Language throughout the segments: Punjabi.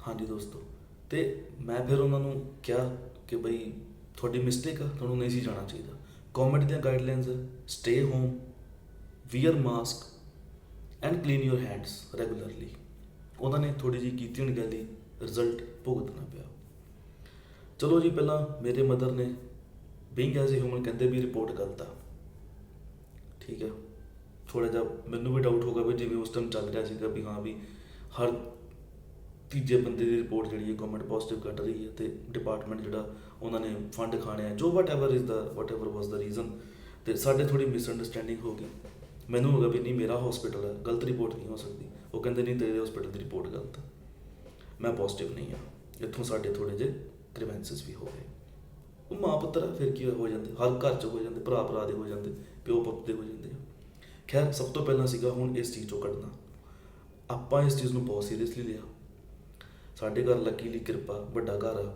हाँ जी दोस्तों। तो मैं फिर उन्होंने कहा कि बई थोड़ी मिस्टेक है, थोड़ा नहीं सी जाना चाहिए। गवर्नमेंट दी गाइडलाइंस है, stay home, wear mask and clean your hands regularly. ਉਹਨਾਂ ਨੇ ਥੋੜ੍ਹੀ ਜਿਹੀ ਕੀਤੀ ਅਣਗਹਿਲੀ, ਰਿਜ਼ਲਟ ਭੁਗਤਣਾ ਪਿਆ। ਚਲੋ ਜੀ, ਪਹਿਲਾਂ ਮੇਰੇ ਮਦਰ ਨੇ ਬੀਇੰਗ ਐਜ਼ ਏ ਹਿਊਮਨ ਕਹਿੰਦੇ ਵੀ ਰਿਪੋਰਟ ਗਲਤ ਆ। ਠੀਕ ਹੈ, ਥੋੜ੍ਹਾ ਜਿਹਾ ਮੈਨੂੰ ਵੀ ਡਾਊਟ ਹੋ ਗਿਆ ਵੀ ਜਿਵੇਂ ਉਸ ਟਾਈਮ ਚੱਲ ਰਿਹਾ ਸੀਗਾ ਵੀ ਹਾਂ ਵੀ ਹਰ ਤੀਜੇ ਬੰਦੇ ਦੀ ਰਿਪੋਰਟ ਜਿਹੜੀ ਹੈ ਗਵਰਨਮੈਂਟ ਪੋਜ਼ੀਟਿਵ ਕੱਢ ਰਹੀ ਹੈ ਅਤੇ ਡਿਪਾਰਟਮੈਂਟ ਜਿਹੜਾ ਉਹਨਾਂ ਨੇ ਫੰਡ ਖਾਣੇ ਆ, ਜੋ ਵਟ ਐਵਰ ਵਾਜ਼ ਦਾ ਰੀਜ਼ਨ। ਅਤੇ ਸਾਡੇ ਥੋੜ੍ਹੀ ਮਿਸਅੰਡਰਸਟੈਂਡਿੰਗ ਹੋ ਗਈ। ਮੈਨੂੰ ਹੋ ਗਿਆ ਵੀ ਨਹੀਂ, ਮੇਰਾ ਹੌਸਪੀਟਲ ਹੈ, ਗਲਤ ਰਿਪੋਰਟ ਨਹੀਂ ਹੋ ਸਕਦੀ। ਉਹ ਕਹਿੰਦੇ ਨਹੀਂ, ਤੇਰੇ ਹੌਸਪੀਟਲ ਦੀ ਰਿਪੋਰਟ ਗਲਤ ਹੈ, ਮੈਂ ਪੋਜ਼ੀਟਿਵ ਨਹੀਂ ਹਾਂ। ਇੱਥੋਂ ਸਾਡੇ ਥੋੜ੍ਹੇ ਜਿਹੇ ਗ੍ਰੀਵੈਂਸਿਸ ਵੀ ਹੋ ਗਏ। ਉਹ ਮਾਂ ਪੁੱਤਰ ਆ, ਫਿਰ ਕੀ ਹੋ ਜਾਂਦੇ, ਹਰ ਘਰ 'ਚ ਹੋ ਜਾਂਦੇ, ਭਰਾ ਦੇ ਹੋ ਜਾਂਦੇ, ਪਿਓ ਪੁੱਤ ਦੇ ਹੋ ਜਾਂਦੇ ਆ। ਖੈਰ, ਸਭ ਤੋਂ ਪਹਿਲਾਂ ਸੀਗਾ ਹੁਣ ਇਸ ਚੀਜ਼ 'ਚੋਂ ਕੱਢਣਾ। ਆਪਾਂ ਇਸ ਚੀਜ਼ ਨੂੰ ਬਹੁਤ ਸੀਰੀਅਸਲੀ ਲਿਆ। ਸਾਡੇ ਘਰ ਲੱਕੀਲੀ ਕਿਰਪਾ, ਵੱਡਾ ਘਰ ਆ।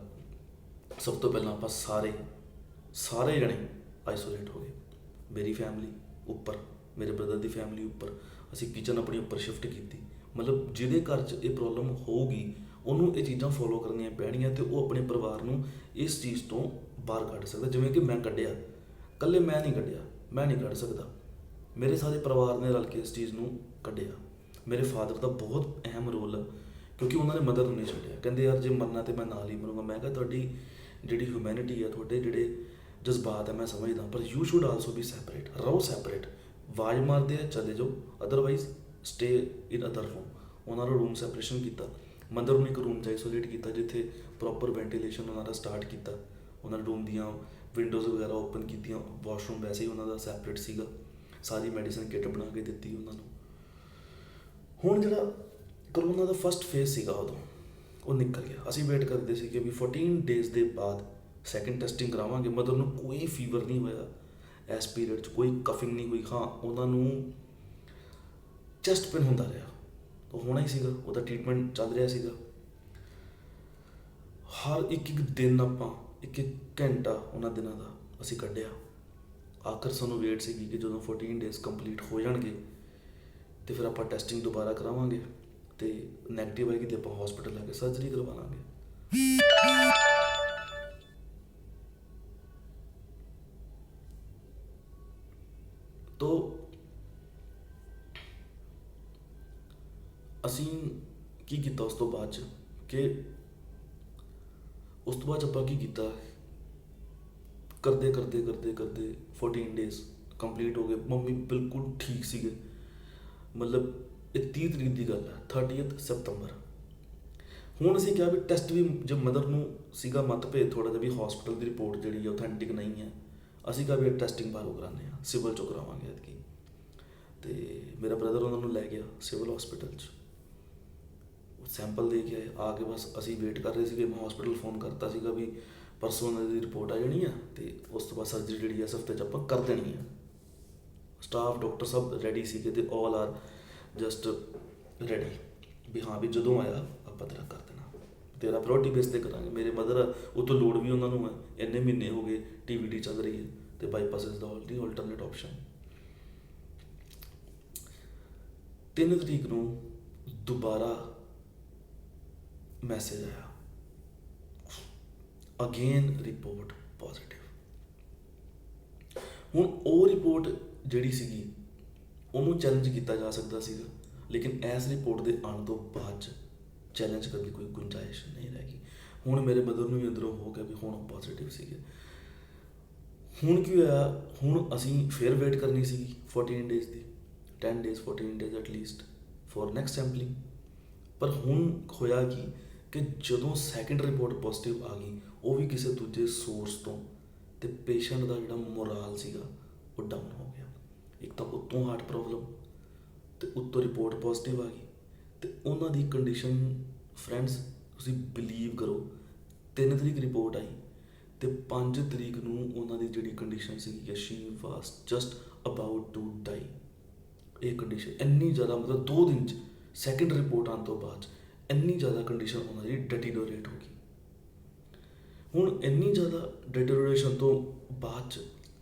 ਸਭ ਤੋਂ ਪਹਿਲਾਂ ਆਪਾਂ ਸਾਰੇ ਜਣੇ ਆਈਸੋਲੇਟ ਹੋ ਗਏ। ਮੇਰੀ ਫੈਮਿਲੀ ਉੱਪਰ, ਮੇਰੇ ਬ੍ਰਦਰ ਦੀ ਫੈਮਿਲੀ ਉੱਪਰ, ਅਸੀਂ ਕਿਚਨ ਆਪਣੀ ਉੱਪਰ ਸ਼ਿਫਟ ਕੀਤੀ। ਮਤਲਬ ਜਿਹਦੇ ਘਰ 'ਚ ਇਹ ਪ੍ਰੋਬਲਮ ਹੋਊਗੀ ਉਹਨੂੰ ਇਹ ਚੀਜ਼ਾਂ ਫੋਲੋ ਕਰਨੀਆਂ ਪੈਣੀਆਂ ਅਤੇ ਉਹ ਆਪਣੇ ਪਰਿਵਾਰ ਨੂੰ ਇਸ ਚੀਜ਼ ਤੋਂ ਬਾਹਰ ਕੱਢ ਸਕਦਾ। ਜਿਵੇਂ ਕਿ ਮੈਂ ਕੱਢਿਆ, ਇਕੱਲੇ ਮੈਂ ਨਹੀਂ ਕੱਢਿਆ, ਮੈਂ ਨਹੀਂ ਕੱਢ ਸਕਦਾ, ਮੇਰੇ ਸਾਰੇ ਪਰਿਵਾਰ ਨੇ ਰਲ ਕੇ ਇਸ ਚੀਜ਼ ਨੂੰ ਕੱਢਿਆ। ਮੇਰੇ ਫਾਦਰ ਦਾ ਬਹੁਤ ਅਹਿਮ ਰੋਲ ਹੈ, ਕਿਉਂਕਿ ਉਹਨਾਂ ਨੇ ਮਦਰ ਨੂੰ ਨਹੀਂ ਛੱਡਿਆ। ਕਹਿੰਦੇ ਯਾਰ ਜੇ ਮਰਨਾ ਤਾਂ ਮੈਂ ਨਾਲ ਹੀ ਮਰੂੰਗਾ। ਮੈਂ ਕਿਹਾ ਤੁਹਾਡੀ ਜਿਹੜੀ ਹਿਊਮੈਨਿਟੀ ਹੈ, ਤੁਹਾਡੇ ਜਿਹੜੇ ਜਜ਼ਬਾਤ ਹੈ, ਮੈਂ ਸਮਝਦਾ, ਪਰ you should also B separate. ਰਹੋ ਸੈਪਰੇਟ। ਆਵਾਜ਼ ਮਾਰਦੇ ਆ ਚਲੇ ਜਾਓ, ਅਦਰਵਾਈਜ਼ ਸਟੇ ਇਨ ਅਦਰ ਰੂਮ। ਉਹਨਾਂ ਨੂੰ ਰੂਮ ਸੈਪਰੇਸ਼ਨ ਕੀਤਾ। ਮਦਰ ਨੂੰ ਇੱਕ ਰੂਮ 'ਚ ਆਈਸੋਲੇਟ ਕੀਤਾ, ਜਿੱਥੇ ਪ੍ਰੋਪਰ ਵੈਂਟੀਲੇਸ਼ਨ ਉਹਨਾਂ ਦਾ ਸਟਾਰਟ ਕੀਤਾ। ਉਹਨਾਂ ਨੇ ਰੂਮ ਦੀਆਂ ਵਿੰਡੋਜ਼ ਵਗੈਰਾ ਓਪਨ ਕੀਤੀਆਂ। ਵਾਸ਼ਰੂਮ ਵੈਸੇ ਹੀ ਉਹਨਾਂ ਦਾ ਸੈਪਰੇਟ ਸੀਗਾ। ਸਾਰੀ ਮੈਡੀਸਨ ਕਿੱਟ ਬਣਾ ਕੇ ਦਿੱਤੀ ਉਹਨਾਂ ਨੂੰ। ਹੁਣ ਜਿਹੜਾ ਕਰੋਨਾ ਦਾ ਫਸਟ ਫੇਜ਼ ਸੀਗਾ ਉਦੋਂ ਉਹ ਨਿਕਲ ਗਿਆ। ਅਸੀਂ ਵੇਟ ਕਰਦੇ ਸੀ ਕਿ ਵੀ 14 ਡੇਜ਼ ਦੇ ਬਾਅਦ ਸੈਕਿੰਡ ਟੈਸਟਿੰਗ ਕਰਾਵਾਂਗੇ। ਮਦਰ ਨੂੰ ਕੋਈ ਫੀਵਰ ਨਹੀਂ ਹੋਇਆ ਇਸ ਪੀਰੀਅਡ 'ਚ, ਕੋਈ ਕਫਿੰਗ ਨਹੀਂ ਹੋਈ। ਹਾਂ, ਉਹਨਾਂ ਨੂੰ ਚੈਸਟ ਪੇਨ ਹੁੰਦਾ ਰਿਹਾ, ਉਹ ਹੋਣਾ ਹੀ ਸੀਗਾ, ਉਹਦਾ ਟ੍ਰੀਟਮੈਂਟ ਚੱਲ ਰਿਹਾ ਸੀਗਾ। ਹਰ ਇੱਕ ਦਿਨ ਆਪਾਂ ਇੱਕ ਘੰਟਾ ਉਹਨਾਂ ਦਿਨਾਂ ਦਾ ਅਸੀਂ ਕੱਢਿਆ। ਆਖਰ ਸਾਨੂੰ ਵੇਟ ਸੀਗੀ ਕਿ ਜਦੋਂ 14 ਡੇਜ਼ ਕੰਪਲੀਟ ਹੋ ਜਾਣਗੇ ਅਤੇ ਫਿਰ ਆਪਾਂ ਟੈਸਟਿੰਗ ਦੁਬਾਰਾ ਕਰਾਵਾਂਗੇ ਅਤੇ ਨੈਗੇਟਿਵ ਆਏਗੀ ਅਤੇ ਆਪਾਂ ਹੌਸਪੀਟਲ ਲੈ ਕੇ ਸਰਜਰੀ ਕਰਵਾ ਲਾਂਗੇ। ਤੋ ਅਸੀਂ ਕੀ ਕੀਤਾ ਉਸ ਤੋਂ ਬਾਅਦ 'ਚ ਕਿ ਆਪਾਂ ਕੀ ਕੀਤਾ, ਕਰਦੇ 14 ਡੇਜ਼ ਕੰਪਲੀਟ ਹੋ ਗਏ। ਮੰਮੀ ਬਿਲਕੁਲ ਠੀਕ ਸੀਗੇ। ਮਤਲਬ ਇਹ 30 ਤਰੀਕ ਦੀ ਗੱਲ ਹੈ, 30 ਸਤੰਬਰ। ਹੁਣ ਅਸੀਂ ਕਿਹਾ ਵੀ ਟੈਸਟ ਵੀ, ਜੇ ਮਦਰ ਨੂੰ ਸੀਗਾ ਮਤਭੇਦ ਥੋੜ੍ਹਾ ਜਿਹਾ ਵੀ ਹੌਸਪੀਟਲ ਦੀ ਰਿਪੋਰਟ ਜਿਹੜੀ ਹੈ ਓਥੈਂਟਿਕ ਨਹੀਂ ਹੈ, ਅਸੀਂ ਕਿਹਾ ਵੀ ਟੈਸਟਿੰਗ ਬਾਹਰੋਂ ਕਰਾਉਂਦੇ ਹਾਂ, ਸਿਵਲ 'ਚੋਂ ਕਰਾਵਾਂਗੇ ਐਤਕੀ। ਅਤੇ ਮੇਰਾ ਬ੍ਰਦਰ ਉਹਨਾਂ ਨੂੰ ਲੈ ਗਿਆ ਸਿਵਲ ਹੌਸਪੀਟਲ 'ਚ, ਸੈਂਪਲ ਦੇ ਕੇ ਆਏ। ਆ ਕੇ ਬਸ ਅਸੀਂ ਵੇਟ ਕਰ ਰਹੇ ਸੀਗੇ। ਮੈਂ ਹੌਸਪੀਟਲ ਫੋਨ ਕਰਤਾ ਸੀਗਾ ਵੀ ਪਰਸੋਂ ਉਹਨਾਂ ਦੀ ਰਿਪੋਰਟ ਆ ਜਾਣੀ ਆ ਅਤੇ ਉਸ ਤੋਂ ਬਾਅਦ ਸਰਜਰੀ ਜਿਹੜੀ ਇਸ ਹਫ਼ਤੇ 'ਚ ਆਪਾਂ ਕਰ ਦੇਣੀ ਆ। ਸਟਾਫ, ਡਾਕਟਰ ਸਭ ਰੈਡੀ ਸੀਗੇ ਅਤੇ ਆਲ ਆਰ ਜਸਟ ਰੈਡੀ ਵੀ ਹਾਂ ਵੀ ਜਦੋਂ ਆਇਆ ਆਪਾਂ ਤੇਰਾ ਕਰ ਦੇਣਾ, ਤੇਰਾ ਪ੍ਰਾਇਓਰਟੀ ਬੇਸ 'ਤੇ ਕਰਾਂਗੇ। ਮੇਰੇ ਮਦਰ ਆ, ਉਹ ਤੋਂ ਲੋੜ ਵੀ ਉਹਨਾਂ ਨੂੰ ਹੈ। ਇੰਨੇ ਮਹੀਨੇ ਹੋ ਗਏ TVD ਚੱਲ ਰਹੀ ਹੈ ਅਤੇ bypass is the only alternate option. 3 ਤਰੀਕ ਨੂੰ ਦੁਬਾਰਾ ਮੈਸੇਜ ਆਇਆ, ਅਗੇਨ ਰਿਪੋਰਟ ਪੋਜ਼ੀਟਿਵ। ਹੁਣ ਉਹ ਰਿਪੋਰਟ ਜਿਹੜੀ ਸੀਗੀ ਉਹਨੂੰ ਚੈਲੰਜ ਕੀਤਾ ਜਾ ਸਕਦਾ ਸੀਗਾ, ਲੇਕਿਨ ਇਸ ਰਿਪੋਰਟ ਦੇ ਆਉਣ ਤੋਂ ਬਾਅਦ 'ਚ ਚੈਲੰਜ ਕਰਨ ਦੀ ਕੋਈ ਗੁੰਜਾਇਸ਼ ਨਹੀਂ ਰਹਿ ਗਈ। ਹੁਣ ਮੇਰੇ ਮਦਰ ਨੂੰ ਵੀ ਅੰਦਰੋਂ ਹੋ ਗਿਆ ਵੀ ਹੁਣ ਪੋਜ਼ੀਟਿਵ ਸੀਗੇ। ਹੁਣ ਕੀ ਹੋਇਆ, ਹੁਣ ਅਸੀਂ ਫਿਰ ਵੇਟ ਕਰਨੀ ਸੀਗੀ 14 days the, 10 days 14 days at least for next sampling. ਪਰ ਹੁਣ ਹੋਇਆ ਕਿ ਜਦੋਂ ਸੈਕਿੰਡ ਰਿਪੋਰਟ ਪੋਜ਼ੀਟਿਵ ਆ ਗਈ, ਉਹ ਵੀ ਕਿਸੇ ਦੂਜੇ ਸੋਰਸ ਤੋਂ, ਅਤੇ ਪੇਸ਼ੈਂਟ ਦਾ ਜਿਹੜਾ ਮੋਰਾਲ ਸੀਗਾ ਉਹ ਡਾਊਨ ਹੋ ਗਿਆ। ਇੱਕ ਤਾਂ ਉੱਤੋਂ ਹਾਰਟ ਪ੍ਰੋਬਲਮ ਅਤੇ ਉੱਤੋਂ ਰਿਪੋਰਟ ਪੋਜ਼ੀਟਿਵ ਆ ਗਈ, ਅਤੇ ਉਹਨਾਂ ਦੀ ਕੰਡੀਸ਼ਨ ਫਰੈਂਡਸ ਤੁਸੀਂ ਬਿਲੀਵ ਕਰੋ, 3 ਤਰੀਕ ਰਿਪੋਰਟ ਆਈ ਅਤੇ 5 ਤਰੀਕ ਨੂੰ ਉਹਨਾਂ ਦੀ ਜਿਹੜੀ ਕੰਡੀਸ਼ਨ ਸੀਗੀ ਕਿ she was just about to die. ਇਹ ਕੰਡੀਸ਼ਨ ਇੰਨੀ ਜ਼ਿਆਦਾ, ਮਤਲਬ 2 ਦਿਨ 'ਚ ਸੈਕਿੰਡ ਰਿਪੋਰਟ ਆਉਣ ਤੋਂ ਬਾਅਦ 'ਚ ਇੰਨੀ ਜ਼ਿਆਦਾ ਕੰਡੀਸ਼ਨ ਉਹਨਾਂ ਦੀ ਡੈਟੀਰੋਰੇਟ ਹੋ ਗਈ। ਹੁਣ ਇੰਨੀ ਜ਼ਿਆਦਾ ਡੈਟੀਰੋਰੇਸ਼ਨ ਤੋਂ ਬਾਅਦ 'ਚ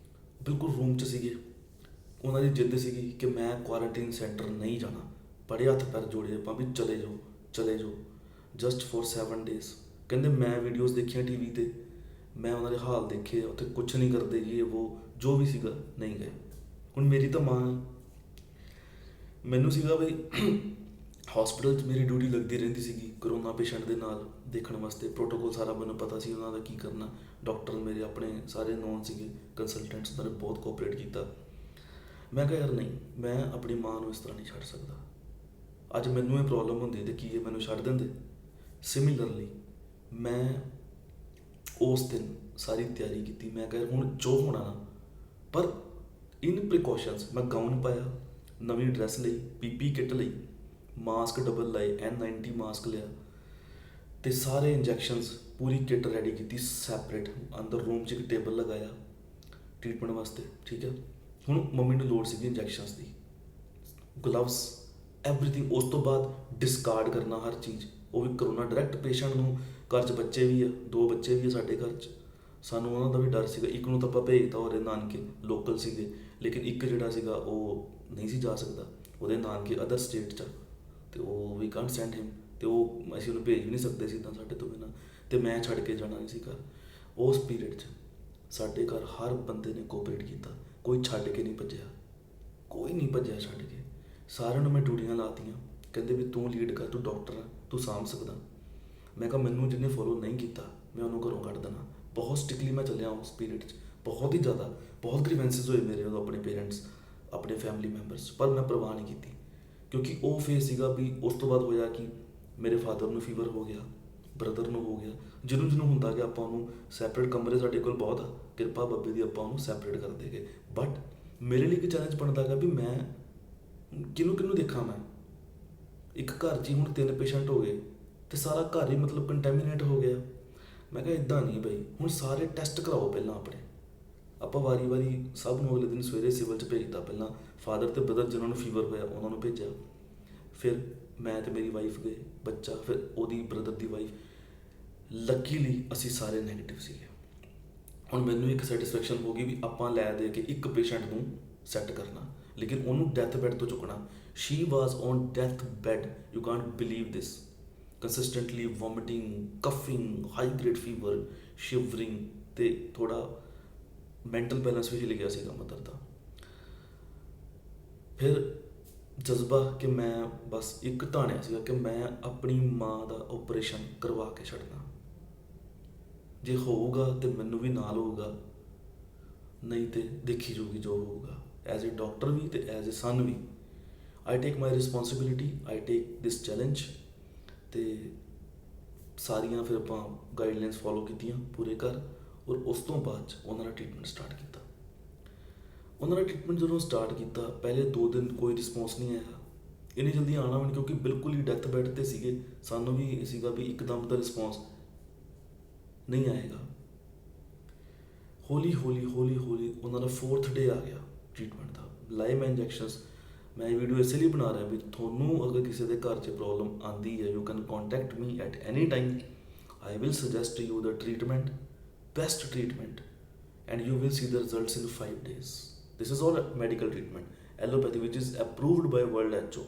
ਬਿਲਕੁਲ ਰੂਮ 'ਚ ਸੀਗੇ। ਉਹਨਾਂ ਦੀ ਜਿੱਦ ਸੀਗੀ ਕਿ ਮੈਂ ਕੁਆਰੰਟੀਨ ਸੈਂਟਰ ਨਹੀਂ ਜਾਣਾ। ਬੜੇ ਹੱਥ ਪੈਰ ਜੋੜੇ ਆਪਾਂ ਵੀ ਚਲੇ ਜਾਓ। Just for 7 days. ਕਹਿੰਦੇ ਮੈਂ ਵੀਡੀਓਜ਼ ਦੇਖੀਆਂ ਟੀਵੀ ਤੇ, ਮੈਂ ਉਹਨਾਂ ਦੇ ਹਾਲ ਦੇਖੇ, ਉੱਥੇ ਕੁਛ ਨਹੀਂ ਕਰਦੇ ਜੀ, ਉਹ ਜੋ ਵੀ ਸੀਗਾ ਨਹੀਂ ਗਏ। ਹੁਣ ਮੇਰੀ ਤਾਂ ਮਾਂ ਹੈ, ਮੈਨੂੰ ਸੀਗਾ ਬਈ ਹਸਪੀਟਲ 'ਚ ਮੇਰੀ ਡਿਊਟੀ ਲੱਗਦੀ ਰਹਿੰਦੀ ਸੀਗੀ ਕਰੋਨਾ ਪੇਸ਼ੈਂਟ ਦੇ ਨਾਲ ਦੇਖਣ ਵਾਸਤੇ। ਪ੍ਰੋਟੋਕੋਲ ਸਾਰਾ ਮੈਨੂੰ ਪਤਾ ਸੀ ਉਹਨਾਂ ਦਾ ਕੀ ਕਰਨਾ। ਡਾਕਟਰ ਮੇਰੇ ਆਪਣੇ ਸਾਰੇ ਨੋਨ ਸੀਗੇ, ਕੰਸਲਟੈਂਟਸ, ਉਹਨਾਂ ਨੇ ਬਹੁਤ ਕੋਆਪਰੇਟ ਕੀਤਾ। ਮੈਂ ਕਿਹਾ ਯਾਰ ਨਹੀਂ, ਮੈਂ ਆਪਣੀ ਮਾਂ ਨੂੰ ਇਸ ਤਰ੍ਹਾਂ ਨਹੀਂ ਛੱਡ ਸਕਦਾ। ਅੱਜ ਮੈਨੂੰ ਇਹ ਪ੍ਰੋਬਲਮ ਹੁੰਦੀ ਤੇ ਕੀ ਇਹ ਮੈਨੂੰ ਛੱਡ ਦਿੰਦੇ? ਸਿਮਿਲਰਲੀ ਮੈਂ ਉਸ ਦਿਨ ਸਾਰੀ ਤਿਆਰੀ ਕੀਤੀ। ਮੈਂ ਕਿਹਾ ਹੁਣ ਜੋ ਹੋਣਾ ਨਾ, ਪਰ ਇਨ ਪ੍ਰੀਕਾਸ਼ਨਸ ਮੈਂ ਗਾਊਨ ਪਾਇਆ, ਨਵੀਂ ਡਰੈਸ ਲਈ, ਪੀਪੀ ਕਿੱਟ ਲਈ, ਮਾਸਕ ਡਬਲ ਲਾਏ, N90 ਮਾਸਕ ਲਿਆ ਤੇ ਸਾਰੇ ਇੰਜੈਕਸ਼ਨਸ ਪੂਰੀ ਕਿੱਟ ਰੈਡੀ ਕੀਤੀ ਸੈਪਰੇਟ। ਅੰਦਰ ਰੂਮ 'ਚ ਇੱਕ ਟੇਬਲ ਲਗਾਇਆ ਟ੍ਰੀਟਮੈਂਟ ਵਾਸਤੇ, ਠੀਕ ਹੈ। ਹੁਣ ਮੰਮੀ ਨੂੰ ਲੋੜ ਸੀਗੀ ਇੰਜੈਕਸ਼ਨਸ ਦੀ, ਗਲਵਸ, ਐਵਰੀਥਿੰਗ। ਉਸ ਤੋਂ ਬਾਅਦ ਡਿਸਕਾਰਡ ਕਰਨਾ ਹਰ ਚੀਜ਼, ਉਹ ਵੀ ਕਰੋਨਾ ਡਾਇਰੈਕਟ ਪੇਸ਼ੈਂਟ ਨੂੰ। ਘਰ 'ਚ ਬੱਚੇ ਵੀ ਆ, 2 ਬੱਚੇ ਵੀ ਆ ਸਾਡੇ ਘਰ 'ਚ। ਸਾਨੂੰ ਉਹਨਾਂ ਦਾ ਵੀ ਡਰ ਸੀਗਾ। ਇੱਕ ਨੂੰ ਤਾਂ ਆਪਾਂ ਭੇਜਤਾ, ਉਹਦੇ ਨਾਨਕੇ ਲੋਕਲ ਸੀਗੇ, ਲੇਕਿਨ ਇੱਕ ਜਿਹੜਾ ਸੀਗਾ ਉਹ ਨਹੀਂ ਸੀ ਜਾ ਸਕਦਾ, ਉਹਦੇ ਨਾਨਕੇ ਅਦਰ ਸਟੇਟ 'ਚ, ਅਤੇ ਉਹ ਵੀ ਕਾਂਟ ਸੈਂਡ ਹਿਮ, ਅਤੇ ਉਹ ਅਸੀਂ ਉਹਨੂੰ ਭੇਜ ਵੀ ਨਹੀਂ ਸਕਦੇ ਸੀ ਤਾਂ ਸਾਡੇ ਤੋਂ ਬਿਨਾਂ, ਅਤੇ ਮੈਂ ਛੱਡ ਕੇ ਜਾਣਾ ਨਹੀਂ ਸੀ ਘਰ। ਉਸ ਪੀਰੀਅਡ 'ਚ ਸਾਡੇ ਘਰ ਹਰ ਬੰਦੇ ਨੇ ਕੋਆਪਰੇਟ ਕੀਤਾ, ਕੋਈ ਛੱਡ ਕੇ ਨਹੀਂ ਭੱਜਿਆ, ਕੋਈ ਨਹੀਂ ਭੱਜਿਆ ਛੱਡ ਕੇ। ਸਾਰਿਆਂ ਨੂੰ ਮੈਂ ਡਿਊਟੀਆਂ ਲਾਤੀਆਂ। ਕਹਿੰਦੇ ਵੀ ਤੂੰ ਲੀਡ ਕਰ, ਤੂੰ ਡਾਕਟਰ ਹੈ, ਤੂੰ ਸਾਂਭ ਸਕਦਾ। ਮੈਂ ਕਿਹਾ ਮੈਨੂੰ ਜਿਹਨੇ ਫੋਲੋ ਨਹੀਂ ਕੀਤਾ ਮੈਂ ਉਹਨੂੰ ਘਰੋਂ ਕੱਢ ਦੇਣਾ। ਬਹੁਤ ਸਟ੍ਰਿਕਟਲੀ ਮੈਂ ਚੱਲਿਆ ਉਸ ਪੀਰੀਅਡ 'ਚ, ਬਹੁਤ ਹੀ ਜ਼ਿਆਦਾ। ਬਹੁਤ ਗ੍ਰੀਵੈਂਸਿਸ ਹੋਏ ਮੇਰੇ ਉਦੋਂ ਆਪਣੇ ਪੇਰੈਂਟਸ, ਆਪਣੇ ਫੈਮਿਲੀ ਮੈਂਬਰਸ, ਪਰ ਮੈਂ ਪਰਵਾਹ ਨਹੀਂ ਕੀਤੀ ਕਿਉਂਕਿ ਉਹ ਫੇਸ ਸੀਗਾ ਵੀ ਉਸ ਤੋਂ ਬਾਅਦ ਹੋਇਆ ਕਿ ਮੇਰੇ ਫਾਦਰ ਨੂੰ ਫੀਵਰ ਹੋ ਗਿਆ, ਬ੍ਰਦਰ ਨੂੰ ਹੋ ਗਿਆ, ਜਿਹਨੂੰ ਹੁੰਦਾ ਕਿ ਆਪਾਂ ਉਹਨੂੰ ਸੈਪਰੇਟ ਕਮਰੇ ਸਾਡੇ ਕੋਲ ਬਹੁਤ ਆ, ਕਿਰਪਾ ਬਾਬੇ ਦੀ, ਆਪਾਂ ਉਹਨੂੰ ਸੈਪਰੇਟ ਕਰ ਦੇਗੇ। ਬਟ ਮੇਰੇ ਲਈ ਇੱਕ ਚੈਲੰਜ ਬਣਦਾ ਗਾ ਵੀ ਮੈਂ ਕਿਹਨੂੰ ਦੇਖਾਂ। ਮੈਂ ਇੱਕ ਘਰ 'ਚ ਹੀ ਹੁਣ 3 ਪੇਸ਼ੈਂਟ ਹੋ ਗਏ ਅਤੇ ਸਾਰਾ ਘਰ ਹੀ ਮਤਲਬ ਕੰਟੈਮੀਨੇਟ ਹੋ ਗਿਆ। ਮੈਂ ਕਿਹਾ ਇੱਦਾਂ ਨਹੀਂ ਬਈ, ਹੁਣ ਸਾਰੇ ਟੈਸਟ ਕਰਾਓ ਪਹਿਲਾਂ ਆਪਣੇ। ਆਪਾਂ ਵਾਰੀ ਸਭ ਨੂੰ ਅਗਲੇ ਦਿਨ ਸਵੇਰੇ ਸਿਵਲ 'ਚ ਭੇਜਤਾ। ਪਹਿਲਾਂ ਫਾਦਰ ਅਤੇ ਬ੍ਰਦਰ ਜਿਹਨਾਂ ਨੂੰ ਫੀਵਰ ਹੋਇਆ ਉਹਨਾਂ ਨੂੰ ਭੇਜਿਆ, ਫਿਰ ਮੈਂ ਅਤੇ ਮੇਰੀ ਵਾਈਫ ਗਏ, ਬੱਚਾ, ਫਿਰ ਉਹਦੀ ਬ੍ਰਦਰ ਦੀ ਵਾਈਫ। ਲੱਕੀਲੀ ਅਸੀਂ ਸਾਰੇ ਨੈਗੇਟਿਵ ਸੀਗੇ। ਹੁਣ ਮੈਨੂੰ ਇੱਕ ਸੈਟਿਸਫੈਕਸ਼ਨ ਹੋ ਗਈ ਵੀ ਆਪਾਂ ਲੈ ਦੇ ਕੇ ਇੱਕ ਪੇਸ਼ੈਂਟ ਨੂੰ ਸੈੱਟ ਕਰਨਾ, ਲੇਕਿਨ ਉਹਨੂੰ ਡੈਥ ਬੈੱਡ ਤੋਂ ਚੁੱਕਣਾ। She was on death bed, you can't believe this. Consistently vomiting, coughing, high grade fever, shivering, ਅਤੇ ਥੋੜ੍ਹਾ ਮੈਂਟਲ ਬੈਲੈਂਸ ਵੀ ਹਿੱਲ ਗਿਆ ਸੀਗਾ ਮਦਰ ਦਾ। ਫਿਰ ਜਜ਼ਬਾ ਕਿ ਮੈਂ ਬਸ ਇੱਕ ਧਾਣਿਆ ਸੀਗਾ ਕਿ ਮੈਂ ਆਪਣੀ ਮਾਂ ਦਾ ਓਪਰੇਸ਼ਨ ਕਰਵਾ ਕੇ ਛੱਡਣਾ। ਜੇ ਹੋਊਗਾ ਤਾਂ ਮੈਨੂੰ ਵੀ ਨਾਲ ਹੋਊਗਾ, ਨਹੀਂ ਤਾਂ ਦੇਖੀ ਜਾਊਗੀ ਜੋ ਹੋਊਗਾ। ਐਜ਼ ਏ ਡਾਕਟਰ ਵੀ ਅਤੇ ਐਜ਼ ਏ ਸਨ ਵੀ, I take my responsibility, I take this challenge. ਅਤੇ ਸਾਰੀਆਂ ਫਿਰ ਆਪਾਂ ਗਾਈਡਲਾਈਨਸ ਫੋਲੋ ਕੀਤੀਆਂ ਪੂਰੇ ਘਰ, ਔਰ ਉਸ ਤੋਂ ਬਾਅਦ 'ਚ ਉਹਨਾਂ ਦਾ ਟ੍ਰੀਟਮੈਂਟ ਸਟਾਰਟ ਕੀਤਾ। ਉਹਨਾਂ ਦਾ ਟ੍ਰੀਟਮੈਂਟ ਜਦੋਂ ਸਟਾਰਟ ਕੀਤਾ, ਪਹਿਲੇ 2 ਦਿਨ ਕੋਈ ਰਿਸਪੌਂਸ ਨਹੀਂ ਆਇਆ। ਇੰਨੀ ਜਲਦੀ ਆਉਣਾ ਵੀ ਨਹੀਂ ਕਿਉਂਕਿ ਬਿਲਕੁਲ ਹੀ ਡੈਥ ਬੈੱਡ 'ਤੇ ਸੀਗੇ। ਸਾਨੂੰ ਵੀ ਸੀਗਾ ਵੀ ਇੱਕਦਮ ਦਾ ਰਿਸਪੌਂਸ ਨਹੀਂ ਆਏਗਾ। ਹੌਲੀ ਹੌਲੀ ਉਹਨਾਂ ਦਾ 4th ਡੇ ਆ ਗਿਆ ਟ੍ਰੀਟਮੈਂਟ ਦਾ। ਲਾਏ ਮੈਂ ਇੰਜੈਕਸ਼ਨਸ। ਮੈਂ ਇਹ ਵੀਡੀਓ ਇਸੇ ਲਈ ਬਣਾ ਰਿਹਾ ਵੀ ਤੁਹਾਨੂੰ ਅਗਰ ਕਿਸੇ ਦੇ ਘਰ 'ਚ ਪ੍ਰੋਬਲਮ ਆਉਂਦੀ ਹੈ, you can contact me at any time. I will suggest you the treatment, best treatment, and you will see the results in 5 days. This is all medical treatment, allopathy, which is approved by World WHO.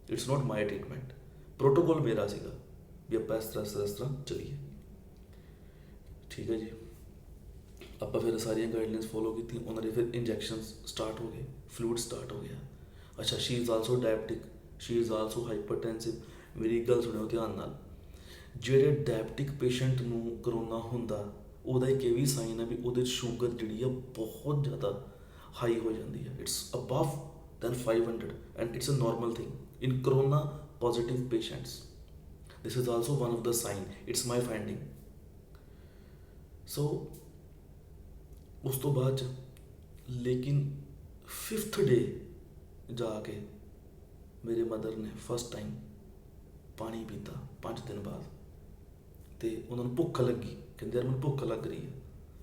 It's not my treatment. Protocol ਮੇਰਾ ਸੀਗਾ ਵੀ ਆਪਾਂ ਇਸ ਤਰ੍ਹਾਂ ਚੱਲੀਏ, ਠੀਕ ਹੈ ਜੀ। ਆਪਾਂ ਫਿਰ ਸਾਰੀਆਂ ਗਾਈਡਲਾਈਨਸ ਫੋਲੋ ਕੀਤੀਆਂ। ਉਹਨਾਂ ਦੇ ਫਿਰ ਇੰਜੈਕਸ਼ਨਸ ਸਟਾਰਟ ਹੋ ਗਏ, ਫਲੂਇਡ ਸਟਾਰਟ ਹੋ ਗਿਆ। ਅੱਛਾ, she is also diabetic, she is also hypertensive. ਮੇਰੀ ਇੱਕ ਗੱਲ ਸੁਣਿਓ ਧਿਆਨ ਨਾਲ, ਜਿਹੜੇ ਡਾਇਬਟਿਕ ਪੇਸ਼ੈਂਟ ਨੂੰ ਕਰੋਨਾ ਹੁੰਦਾ, ਉਹਦਾ ਇੱਕ ਇਹ ਵੀ ਸਾਈਨ ਹੈ ਵੀ ਉਹਦੇ 'ਚ ਸ਼ੂਗਰ ਜਿਹੜੀ ਆ ਬਹੁਤ ਜ਼ਿਆਦਾ ਹਾਈ ਹੋ ਜਾਂਦੀ ਹੈ। It's above than 500 and it's a normal thing in corona positive patients. This is also one of the sign, it's my finding. So ਉਸ ਤੋਂ ਬਾਅਦ 'ਚ ਲੇਕਿਨ 5th ਡੇ ਜਾ ਕੇ ਮੇਰੇ ਮਦਰ ਨੇ ਫਸਟ ਟਾਈਮ ਪਾਣੀ ਪੀਤਾ 5 ਦਿਨ ਬਾਅਦ, ਅਤੇ ਉਹਨਾਂ ਨੂੰ ਭੁੱਖ ਲੱਗੀ। ਕਹਿੰਦੇ ਯਾਰ ਮੈਨੂੰ ਭੁੱਖ ਲੱਗ ਰਹੀ ਹੈ।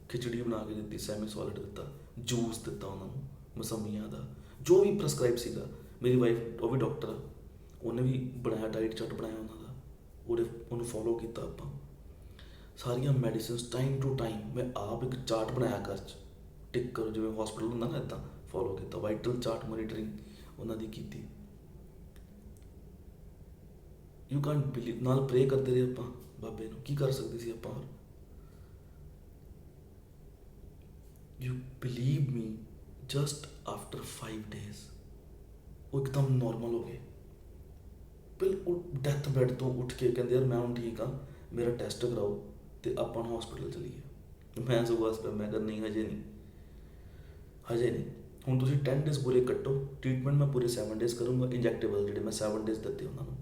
ਖਿਚੜੀ ਬਣਾ ਕੇ ਦਿੱਤੀ, ਸੈਮੀ ਸੋਲਿਡ ਦਿੱਤਾ, ਜੂਸ ਦਿੱਤਾ ਉਹਨਾਂ ਨੂੰ, ਮਸੰਮੀਆਂ ਦਾ, ਜੋ ਵੀ ਪ੍ਰਸਕ੍ਰਾਈਬ ਸੀਗਾ। ਮੇਰੀ ਵਾਈਫ ਉਹ ਵੀ ਡਾਕਟਰ ਆ, ਉਹਨੇ ਵੀ ਬਣਾਇਆ ਡਾਈਟ ਚਾਰਟ ਬਣਾਇਆ ਉਹਨਾਂ ਦਾ, ਉਹਨੂੰ ਫੋਲੋ ਕੀਤਾ ਆਪਾਂ। ਸਾਰੀਆਂ ਮੈਡੀਸਿਨਸ ਟਾਈਮ ਟੂ ਟਾਈਮ ਮੈਂ ਆਪ ਇੱਕ ਚਾਰਟ ਬਣਾਇਆ ਘਰ 'ਚ, ਟਿਕ ਕਰੋ ਜਿਵੇਂ ਹੌਸਪੀਟਲ ਹੁੰਦਾ ਨਾ, ਇੱਦਾਂ ਫੋਲੋ ਕੀਤਾ। ਵਾਈਟਲ ਚਾਰਟ ਮੋਨੀਟਰਿੰਗ ਉਹਨਾਂ ਦੀ ਕੀਤੀ। ਯੂ ਕੈਂਟ ਬਿਲੀਵ, ਨਾਲ ਪ੍ਰੇ ਕਰਦੇ ਰਹੇ ਆਪਾਂ ਬਾਬੇ ਨੂੰ, ਕੀ ਕਰ ਸਕਦੇ ਸੀ ਆਪਾਂ ਹੋਰ। You believe me, just after 5 days ਉਹ ਇੱਕਦਮ ਨੋਰਮਲ ਹੋ ਗਏ, ਬਿਲਕੁਲ ਡੈਥ ਬੈੱਡ ਤੋਂ ਉੱਠ ਕੇ ਕਹਿੰਦੇ ਯਾਰ ਮੈਂ ਹੁਣ ਠੀਕ ਹਾਂ, ਮੇਰਾ ਟੈਸਟ ਕਰਾਓ ਅਤੇ ਆਪਾਂ ਨੂੰ ਹੌਸਪੀਟਲ ਚਲੀਏ। ਮੈਂ ਸਗੋਂ ਹਸਪਤਾਲ, ਮੈਂ ਕਿਹਾ ਨਹੀਂ ਹਜੇ ਨਹੀਂ, ਹਜੇ ਨਹੀਂ, ਹੁਣ ਤੁਸੀਂ 10 days ਪੂਰੇ ਕੱਟੋ, ਟ੍ਰੀਟਮੈਂਟ ਮੈਂ ਪੂਰੇ 7 days ਕਰੂੰਗਾ, ਇੰਜੈਕਟੇਬਲ ਜਿਹੜੇ ਮੈਂ 7 days ਦਿੱਤੇ ਉਹਨਾਂ ਨੂੰ।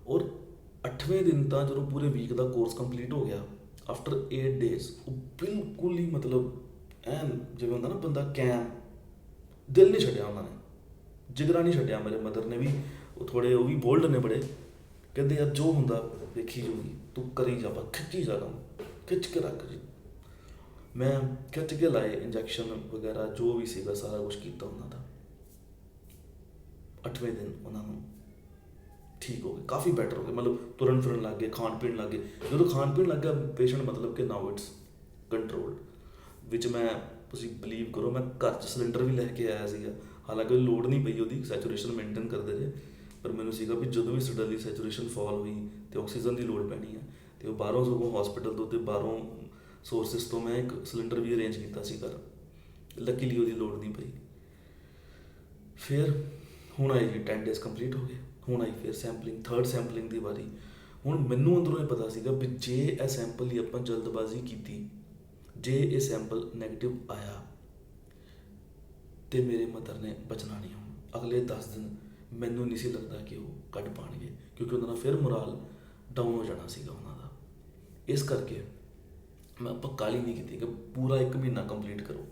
ਔਰ 8ਵੇਂ ਦਿਨ ਤਾਂ ਜਦੋਂ ਪੂਰੇ ਵੀਕ ਦਾ ਕੋਰਸ ਕੰਪਲੀਟ ਹੋ ਗਿਆ, ਆਫਟਰ 8 days ਉਹ ਬਿਲਕੁਲ ਹੀ ਮਤਲਬ ਐਨ ਜਿਵੇਂ ਹੁੰਦਾ ਨਾ ਬੰਦਾ ਕੈਮ, ਦਿਲ ਨਹੀਂ ਛੱਡਿਆ ਉਹਨਾਂ ਨੇ, ਜਿਗਰਾ ਨਹੀਂ ਛੱਡਿਆ। ਮੇਰੇ ਮਦਰ ਨੇ ਵੀ, ਉਹ ਥੋੜ੍ਹੇ ਉਹ ਵੀ ਬੋਲਡ ਨੇ ਬੜੇ, ਕਹਿੰਦੇ ਯਾਰ ਜੋ ਹੁੰਦਾ ਵੇਖੀ ਜਾਊਗੀ, ਤੂੰ ਕਰੀ ਜਾ, ਖਿੱਚੀ ਜਾ ਕੰਮ, ਖਿੱਚ ਕੇ ਰੱਖ ਜੀ। ਮੈਂ ਖਿੱਚ ਕੇ ਲਾਏ ਇੰਜੈਕਸ਼ਨ ਵਗੈਰਾ ਜੋ ਵੀ ਸੀਗਾ, ਸਾਰਾ ਕੁਛ ਕੀਤਾ ਉਹਨਾਂ ਦਾ। 8ਵੇਂ ਦਿਨ ਉਹਨਾਂ ਨੂੰ ਠੀਕ ਹੋ ਗਏ, ਕਾਫੀ ਬੈਟਰ ਹੋ ਗਏ, ਮਤਲਬ ਤੁਰਨ ਫਿਰਨ ਲੱਗ ਗਏ, ਖਾਣ ਪੀਣ ਲੱਗ ਗਏ। ਜਦੋਂ ਖਾਣ ਪੀਣ ਲੱਗ ਗਿਆ ਪੇਸ਼ੈਂਟ, ਮਤਲਬ ਕਿ ਨਾਓ ਇਟਸ ਕੰਟਰੋਲਡ। ਵਿੱਚ ਮੈਂ, ਤੁਸੀਂ ਬਿਲੀਵ ਕਰੋ, ਮੈਂ ਘਰ 'ਚ ਸਿਲੰਡਰ ਵੀ ਲੈ ਕੇ ਆਇਆ ਸੀਗਾ, ਹਾਲਾਂਕਿ ਲੋੜ ਨਹੀਂ ਪਈ ਉਹਦੀ, ਸੈਚੂਰੇਸ਼ਨ ਮੇਨਟੇਨ ਕਰਦੇ ਰਹੇ, ਪਰ ਮੈਨੂੰ ਸੀਗਾ ਵੀ ਜਦੋਂ ਵੀ ਸਡਨਲੀ ਸੈਚੂਰੇਸ਼ਨ ਫਾਲ ਹੋਈ ਅਤੇ ਆਕਸੀਜਨ ਦੀ ਲੋੜ ਪੈਣੀ ਹੈ, ਅਤੇ ਉਹ ਬਾਹਰੋਂ ਸਗੋਂ ਹੌਸਪੀਟਲ ਤੋਂ ਅਤੇ ਬਾਹਰੋਂ ਸੋਰਸਿਸ ਤੋਂ ਮੈਂ ਇੱਕ ਸਿਲੰਡਰ ਵੀ ਅਰੇਂਜ ਕੀਤਾ ਸੀ ਘਰ, ਲੱਕੀਲੀ ਉਹਦੀ ਲੋੜ ਨਹੀਂ ਪਈ। ਫਿਰ ਹੁਣ ਆਈ ਜੀ 10 days ਕੰਪਲੀਟ ਹੋ ਗਏ, ਹੁਣ ਆਈ ਫਿਰ ਸੈਂਪਲਿੰਗ, 3rd ਸੈਂਪਲਿੰਗ ਦੀ ਵਾਰੀ। ਹੁਣ ਮੈਨੂੰ ਅੰਦਰੋਂ ਇਹ ਪਤਾ ਸੀਗਾ ਵੀ ਜੇ ਇਹ ਸੈਂਪਲ ਹੀ ਆਪਾਂ ਜਲਦਬਾਜ਼ੀ ਕੀਤੀ, ਜੇ ਇਹ ਸੈਂਪਲ ਨੈਗੇਟਿਵ ਆਇਆ ਤੇ ਮੇਰੇ ਮਦਰ ਨੇ ਬਚਣਾ ਨਹੀਂ। ਹੁਣ ਅਗਲੇ 10 ਦਿਨ ਮੈਨੂੰ ਨਹੀਂ ਸੀ ਲੱਗਦਾ ਕਿ ਉਹ ਕੱਢ ਪਾਉਣਗੇ, ਕਿਉਂਕਿ ਉਹਨਾਂ ਦਾ ਫਿਰ ਮੋਰਾਲ ਡਾਊਨ ਹੋ ਜਾਣਾ ਸੀਗਾ ਉਹਨਾਂ ਦਾ। ਇਸ ਕਰਕੇ ਮੈਂ ਆਪਾਂ ਕਾਹਲੀ ਨਹੀਂ ਕੀਤੀ ਕਿ ਪੂਰਾ 1 ਮਹੀਨਾ ਕੰਪਲੀਟ ਕਰੋ,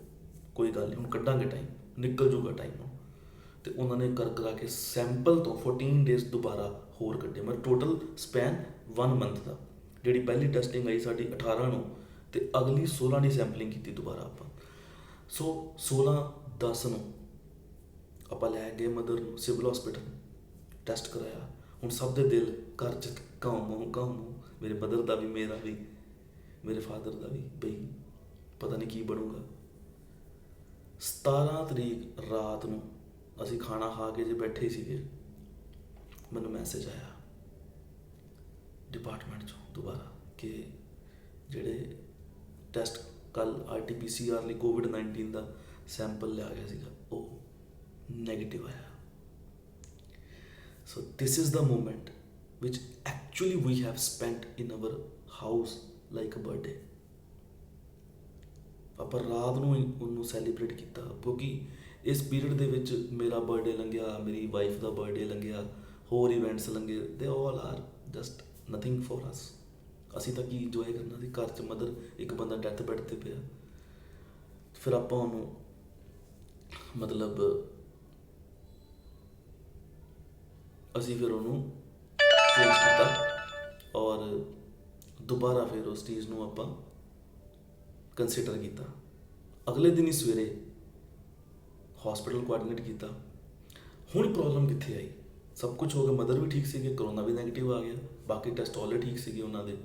ਕੋਈ ਗੱਲ ਨਹੀਂ, ਹੁਣ ਕੱਢਾਂਗੇ ਟਾਈਮ, ਨਿਕਲ ਜੂਗਾ ਟਾਈਮ ਨੂੰ। ਅਤੇ ਉਹਨਾਂ ਨੇ ਕਰਾ ਕੇ ਸੈਂਪਲ ਤੋਂ 14 days ਦੁਬਾਰਾ ਹੋਰ ਕੱਢੇ, ਮਤਲਬ ਟੋਟਲ ਸਪੈਨ 1 month ਦਾ। ਜਿਹੜੀ ਪਹਿਲੀ ਟੈਸਟਿੰਗ ਆਈ ਸਾਡੀ 18 ਨੂੰ, ਅਤੇ ਅਗਲੀ 16 ਦੀ ਸੈਂਪਲਿੰਗ ਕੀਤੀ ਦੁਬਾਰਾ ਆਪਾਂ। ਸੋ 16/10 ਨੂੰ ਆਪਾਂ ਲੈ ਗਏ ਮਦਰ ਨੂੰ ਸਿਵਲ ਹੌਸਪੀਟਲ, ਟੈਸਟ ਕਰਾਇਆ। ਹੁਣ ਸਭ ਦੇ ਦਿਲ ਘਰ 'ਚ ਕਾਉਂ, ਮੇਰੇ ਮਦਰ ਦਾ ਵੀ, ਮੇਰਾ ਵੀ, ਮੇਰੇ ਫਾਦਰ ਦਾ ਵੀ, ਬਈ ਪਤਾ ਨਹੀਂ ਕੀ ਬਣੂਗਾ। 17 ਤਰੀਕ ਰਾਤ ਨੂੰ ਅਸੀਂ ਖਾਣਾ ਖਾ ਕੇ ਜੇ ਬੈਠੇ ਸੀਗੇ, ਮੈਨੂੰ ਮੈਸੇਜ ਆਇਆ ਡਿਪਾਰਟਮੈਂਟ 'ਚੋਂ ਦੁਬਾਰਾ ਕਿ ਜਿਹੜੇ ਟੈਸਟ ਕੱਲ੍ਹ RT-PCR ਲਈ COVID-19 ਦਾ ਸੈਂਪਲ ਲਿਆ ਗਿਆ ਸੀਗਾ, ਉਹ ਨੈਗੇਟਿਵ ਆਇਆ। So this is the moment which actually we have spent in our house like a birthday. ਆਪਾਂ ਰਾਤ ਨੂੰ ਉਹਨੂੰ ਸੈਲੀਬ੍ਰੇਟ ਕੀਤਾ, ਕਿਉਂਕਿ ਇਸ ਪੀਰੀਅਡ ਦੇ ਵਿੱਚ ਮੇਰਾ ਬਰਥਡੇ ਲੰਘਿਆ, ਮੇਰੀ ਵਾਈਫ ਦਾ ਬਰਥਡੇ ਲੰਘਿਆ, ਹੋਰ ਇਵੈਂਟਸ ਲੰਘੇ, ਦੇ all are just nothing for us. ਅਸੀਂ ਤਾਂ ਕੀ ਇੰਜੋਏ ਕਰਨਾ ਸੀ, ਘਰ 'ਚ ਮਦਰ, ਇੱਕ ਬੰਦਾ ਡੈਥ ਬੈੱਡ 'ਤੇ ਪਿਆ। ਫਿਰ ਆਪਾਂ ਉਹਨੂੰ ਮਤਲਬ ਅਸੀਂ ਫਿਰ ਉਹਨੂੰ ਚੇਂਜ ਕੀਤਾ ਔਰ ਦੁਬਾਰਾ ਫਿਰ ਉਸ ਚੀਜ਼ ਨੂੰ ਆਪਾਂ ਕੰਸੀਡਰ ਕੀਤਾ। ਅਗਲੇ ਦਿਨ ਹੀ ਸਵੇਰੇ ਹੌਸਪੀਟਲ ਕੋਆਰਡੀਨੇਟ ਕੀਤਾ। ਹੁਣ ਪ੍ਰੋਬਲਮ ਕਿੱਥੇ ਆਈ, ਸਭ ਕੁਝ ਹੋ ਗਿਆ, ਮਦਰ ਵੀ ਠੀਕ ਸੀਗੇ, ਕਰੋਨਾ ਵੀ ਨੈਗੇਟਿਵ ਆ ਗਿਆ, ਬਾਕੀ ਟੈਸਟ ਆਲਰੇਡੀ ਠੀਕ ਸੀਗੇ ਉਹਨਾਂ ਦੇ।